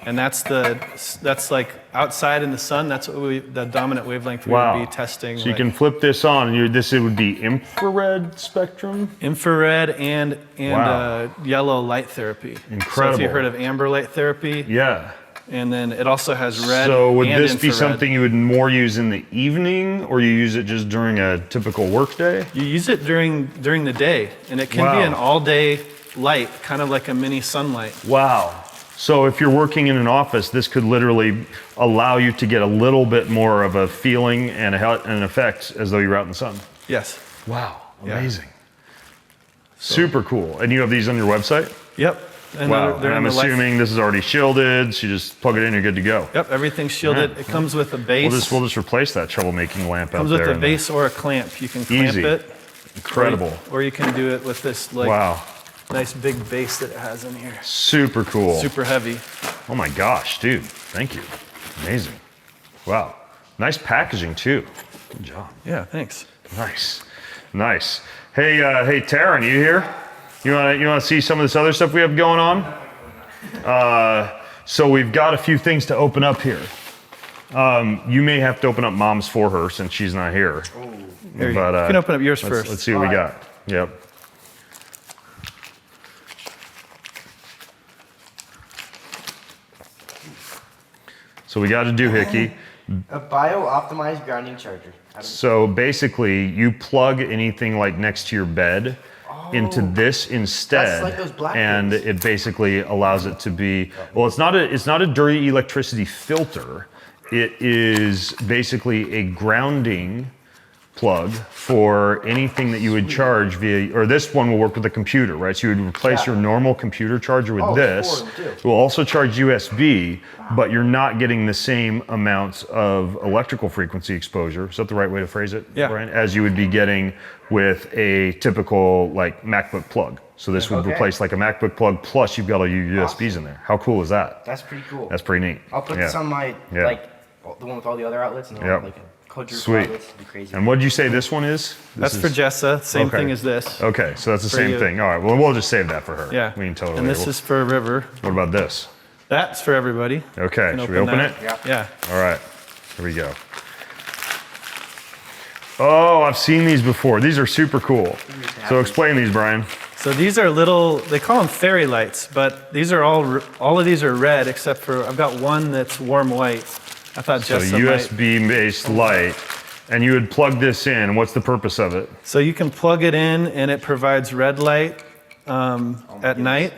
And that's like outside in the sun. That's what the dominant wavelength we would be testing. So you can flip this on, and it would be infrared spectrum? Infrared and yellow light therapy. Incredible. So if you heard of amber light therapy. Yeah. And then it also has red. So would and this infrared. be something you would more use in the evening, or you use it just during a typical work day? You use it during the day, and it can be an all-day light, kind of like a mini sunlight. Wow. So if you're working in an office, this could literally allow you to get a little bit more of a feeling and an effect as though you're out in the sun. Yes. Wow, amazing. Super cool. And you have these on your website? Yep. And wow, and I'm assuming this is already shielded, so you just plug it in, you're good to go. Yep, everything's shielded. It comes with a base. We'll just replace that troublemaking lamp out there. Comes with a base or a clamp. You can clamp it. Incredible. Or you can do it with this nice big base that it has in here. Super cool. Super heavy. Oh my gosh, dude. Thank you. Amazing. Wow. Nice packaging too. Good job. Yeah, thanks. Nice. Hey, Taryn, you here? You want to see some of this other stuff we have going on? So we've got a few things to open up here. You may have to open up Mom's for her since she's not here. Here, you can open up yours first. Let's see what we got. Yep. So we got a doohickey. A bio-optimized grounding charger. So basically, you plug anything like next to your bed into this instead, that's like those black and things. it basically allows it to be. Well, it's not a dirty electricity filter. It is basically a grounding plug for anything that you would charge via, or this one will work with a computer, right? So you would replace your normal computer charger with this. It will also charge USB, but you're not getting the same amounts of electrical frequency exposure. Is that the right way to phrase it, Brian? As you would be getting with a typical like MacBook plug. So this would replace like a MacBook plug, plus you've got all your USBs in there. How cool is that? That's pretty cool. That's pretty neat. I'll put this on my, like, the one with all the other outlets, and then like a Sweet. And what did you say this one is? That's for Jessa. Same thing as this. Okay, so that's the same thing. All right, well, we'll just save that for her. Yeah. We can totally. And this is for River. What about this? That's for everybody. Okay, should we open it? Yeah. All right, here we go. Oh, I've seen these before. These are super cool. So explain these, Brian. So these are little, they call them fairy lights, but these are all of these are red except for, I've got one that's warm white. I thought Jessa So USB-based light, and you would plug this in. What's the purpose of it? So you can plug it in, and it provides red light at night,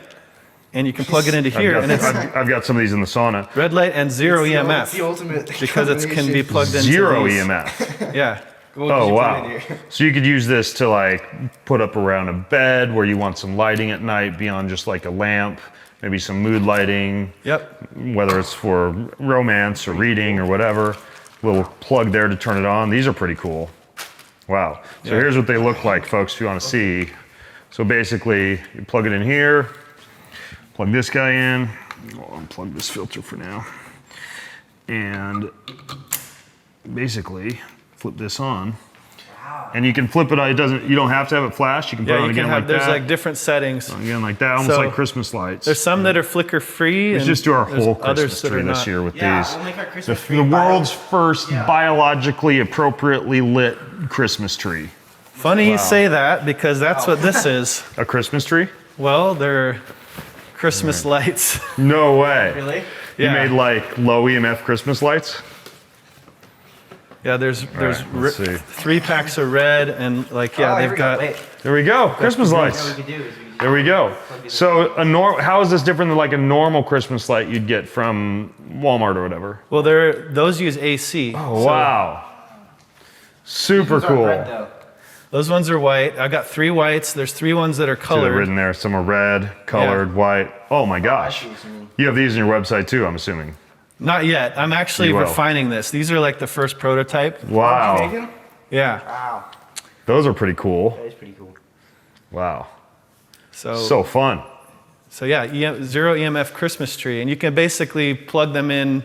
and you can plug it into here, and it's I've got some of these in the sauna. red light and zero EMF. It's the ultimate because it can be plugged into Zero these. EMF. Yeah. Oh wow! So you could use this to like put up around a bed where you want some lighting at night beyond just like a lamp. Maybe some mood lighting. Yep. Whether it's for romance or reading or whatever. Little plug there to turn it on. These are pretty cool. Wow. So here's what they look like, folks, if you want to see. So basically, you plug it in here, plug this guy in. I'll unplug this filter for now. And basically, flip this on. And you can flip it on. You don't have to have it flash. You can put it on again like that. There's like different settings. Again like that, almost like Christmas lights. There's some that are flicker free. Let's just do our whole Christmas tree this year with these. We'll make our Christmas tree The world's first biologically appropriately lit Christmas tree. Funny you say that, because that's what this is. A Christmas tree? Well, they're Christmas lights. No way. Really? You made like low EMF Christmas lights? Yeah, there's right, let's see. 3 packs of red, and like they've got. There we go, Christmas lights. There we go. So how is this different than like a normal Christmas light you'd get from Walmart or whatever? Well, those use AC. Oh wow. Super cool. Those ones are white. I've got 3 whites. There's 3 ones that are colored. They're written there. Some are red, colored, white. Oh my gosh. You have these on your website too, I'm assuming. Not yet. I'm actually refining this. These are like the first prototype. Wow. Yeah. Wow. Those are pretty cool. That is pretty cool. Wow. So fun. So yeah, zero EMF Christmas tree, and you can basically plug them in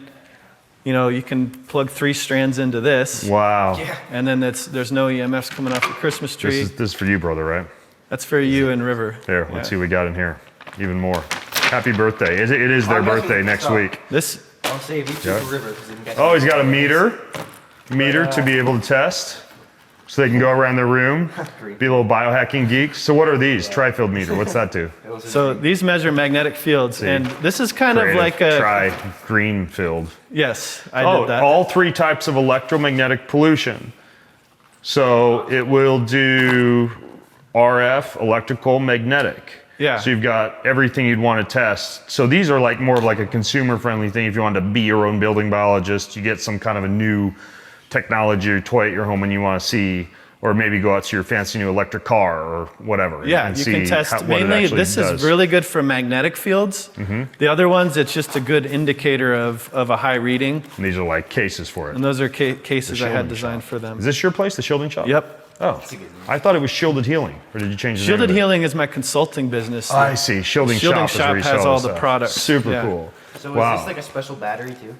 you can plug 3 strands into this. Wow. Yeah. And then there's no EMFs coming off the Christmas tree. This is for you, brother, right? That's for you and River. Here, let's see what we got in here. Even more. Happy birthday. It is their birthday next week. This. I'll save each for River. 'Cause then you guys Oh, he's got a meter to be able to test. So they can go around their room, be a little biohacking geeks. So what are these? Tri-field meter, what's that do? So these measure magnetic fields, and this is kind of like a... Greenfield. Yes, I did that. All 3 types of electromagnetic pollution. So it will do RF, electrical, magnetic. Yeah. So you've got everything you'd want to test. So these are like more of like a consumer-friendly thing. If you wanted to be your own building biologist, you get some kind of a new technology or toy at your home and you want to see, or maybe go out to your fancy new electric car or whatever. Yeah, and you see can test. what it Mainly, actually this does. is really good for magnetic fields. The other ones, it's just a good indicator of a high reading. And these are like cases for it. And those are cases I had shielding designed shop. for them. Is this your place, the shielding shop? Yep. Oh, I thought it was Shielded Healing, or did you change the name Shielded of it? Healing is my consulting business. I see. Shielding Shop is where you has sell all this the stuff. products. Super Yeah. cool. So Wow. is this like a special battery too?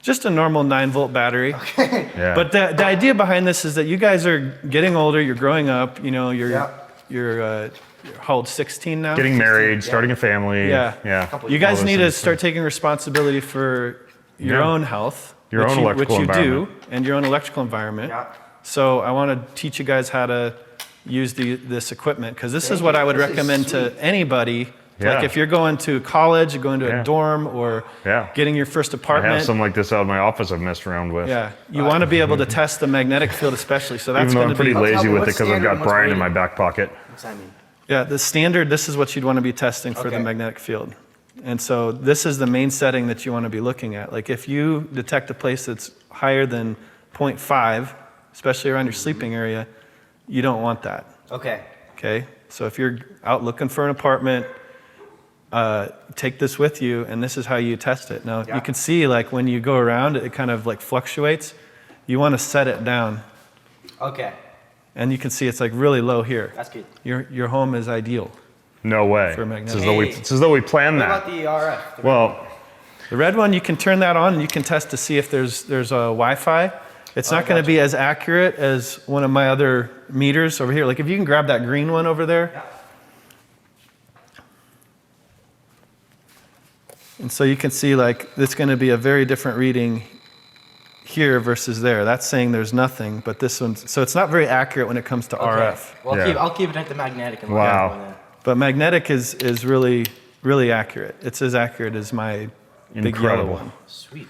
Just a normal 9-volt battery. Yeah. But the idea behind this is that you guys are getting older, you're growing up, you're how old, 16 now? Getting married, starting a family. Yeah. Yeah. You All guys those need to things. start taking responsibility for your Yeah. own health. Your own electrical which you environment. do, and your own electrical environment. Yeah. So I want to teach you guys how to use this equipment, because this is what I would This is recommend to sweet. anybody. Yeah. Like if you're going to college, you're going to Yeah. a dorm, or Yeah. getting your first I apartment. have something like this out of my office I've messed around with. Yeah, you want to be able to test the magnetic field, especially. So that's Even though going I'm to be pretty lazy me with it what's because I've standard got and what's Brian in my rated. back pocket. What's that mean? Yeah, the standard. This is what you'd want to be testing for the Okay. magnetic field, and so this is the main setting that you want to be looking at. Like if you detect a place that's higher than 0.5, especially around your sleeping area, you don't want that. Okay. Okay, so if you're out looking for an apartment, take this with you, and this is how you test it. Now, Yeah. you can see, like, when you go around, it kind of, like, fluctuates. You want to set it down, Okay. and you can see it's, like, really low here. That's good. Your home is ideal. No way. For It's magnetic. as though we planned What that. about the RF? Well, The red one, you can turn that on, and you can test to see if there's a Wi-Fi. It's not going to be as accurate as one of my other meters over here. Like, if you can grab that green one over there. Yeah. And so you can see, like, it's going to be a very different reading here versus there. That's saying there's nothing, but this one's, so it's not very accurate when it comes to RF. Well, Yeah. I'll keep it at the magnetic. And Wow. look at it. But magnetic is really, really accurate. It's as accurate as my big yellow Incredible. one. Sweet.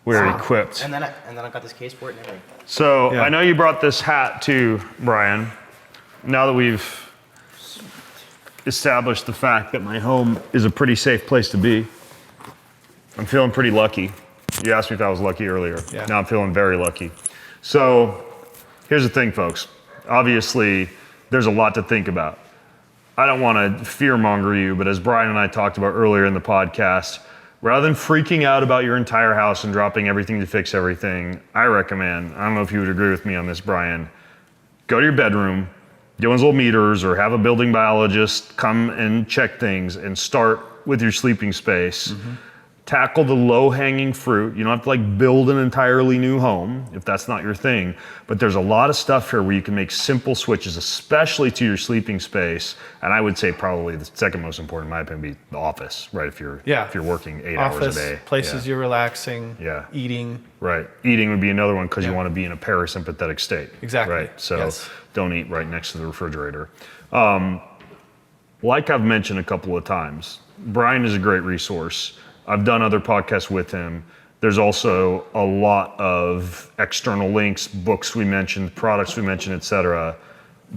we're Wow. equipped. And then I got this case for it and everything. So Yeah. I know you brought this hat too, Brian. Now that we've established the fact that my home is a pretty safe place to be, I'm feeling pretty lucky. You asked me if I was lucky earlier. Yeah. Now I'm feeling very lucky. So here's the thing, folks. Obviously, there's a lot to think about. I don't want to fearmonger you, but as Brian and I talked about earlier in the podcast, rather than freaking out about your entire house and dropping everything to fix everything, I recommend, I don't know if you would agree with me on this, Brian, go to your bedroom, get one of those little meters, or have a building biologist come and check things, and start with your sleeping space. Tackle the low-hanging fruit. You don't have to like build an entirely new home if that's not your thing, but there's a lot of stuff here where you can make simple switches, especially to your sleeping space. And I would say probably the second most important, in my opinion, would be the office, right? If you're working 8 hours Office, a day. places Yeah. you're relaxing, Yeah. eating. Right. Eating would be another one because you Yeah. want to be in a parasympathetic state. Exactly. Right. So Yes. don't eat right next to the refrigerator. Like I've mentioned a couple of times, Brian is a great resource. I've done other podcasts with him. There's also a lot of external links, books we mentioned, products we mentioned, etc.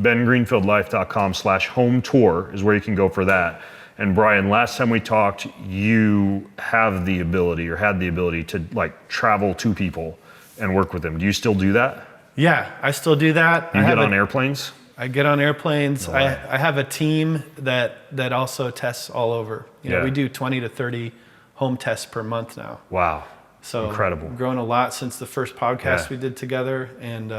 BenGreenfieldLife.com/home tour is where you can go for that. And Brian, last time we talked, you have the ability or had the ability to like travel to people and work with them. Do you still do that? Yeah, I still do that. You I get have on a- airplanes? I get on airplanes. No way. I have a team that also tests all over. Yeah. We do 20 to 30 home tests per month now. Wow. So Incredible. We've grown a lot since the first podcast Yeah. we did together, and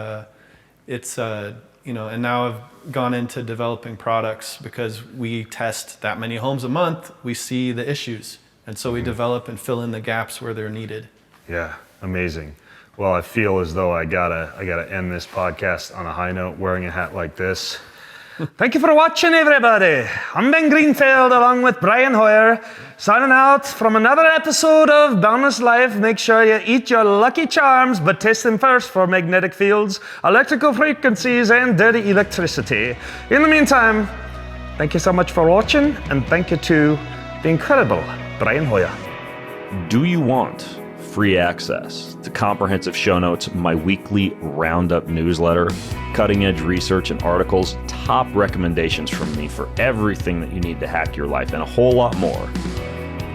it's and now I've gone into developing products because we test that many homes a month. We see the issues, and so we develop and fill in the gaps where they're needed. Yeah, amazing. Well, I feel as though I gotta end this podcast on a high note wearing a hat like this. Thank you for watching, everybody. I'm Ben Greenfield along with Brian Hoyer, signing out from another episode of Boundless Life. Make sure you eat your Lucky Charms, but test them first for magnetic fields, electrical frequencies, and dirty electricity. In the meantime, thank you so much for watching, and thank you to the incredible Brian Hoyer. Do you want free access to comprehensive show notes, my weekly roundup newsletter, cutting edge research and articles, top recommendations from me for everything that you need to hack your life, and a whole lot more?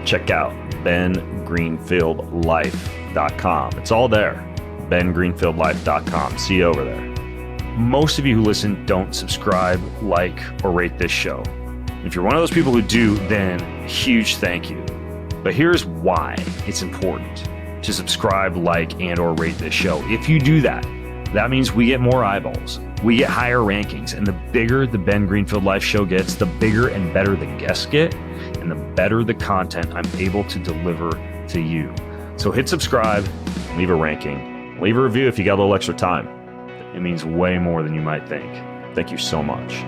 Check out bengreenfieldlife.com. It's all there. bengreenfieldlife.com. See you over there. Most of you who listen don't subscribe, like, or rate this show. If you're one of those people who do, then huge thank you. But here's why it's important to subscribe, like, and or rate this show. If you do that, that means we get more eyeballs, we get higher rankings, and the bigger the Ben Greenfield Life show gets, the bigger and better the guests get, and the better the content I'm able to deliver to you. So hit subscribe, leave a ranking, leave a review if you got a little extra time. It means way more than you might think. Thank you so much.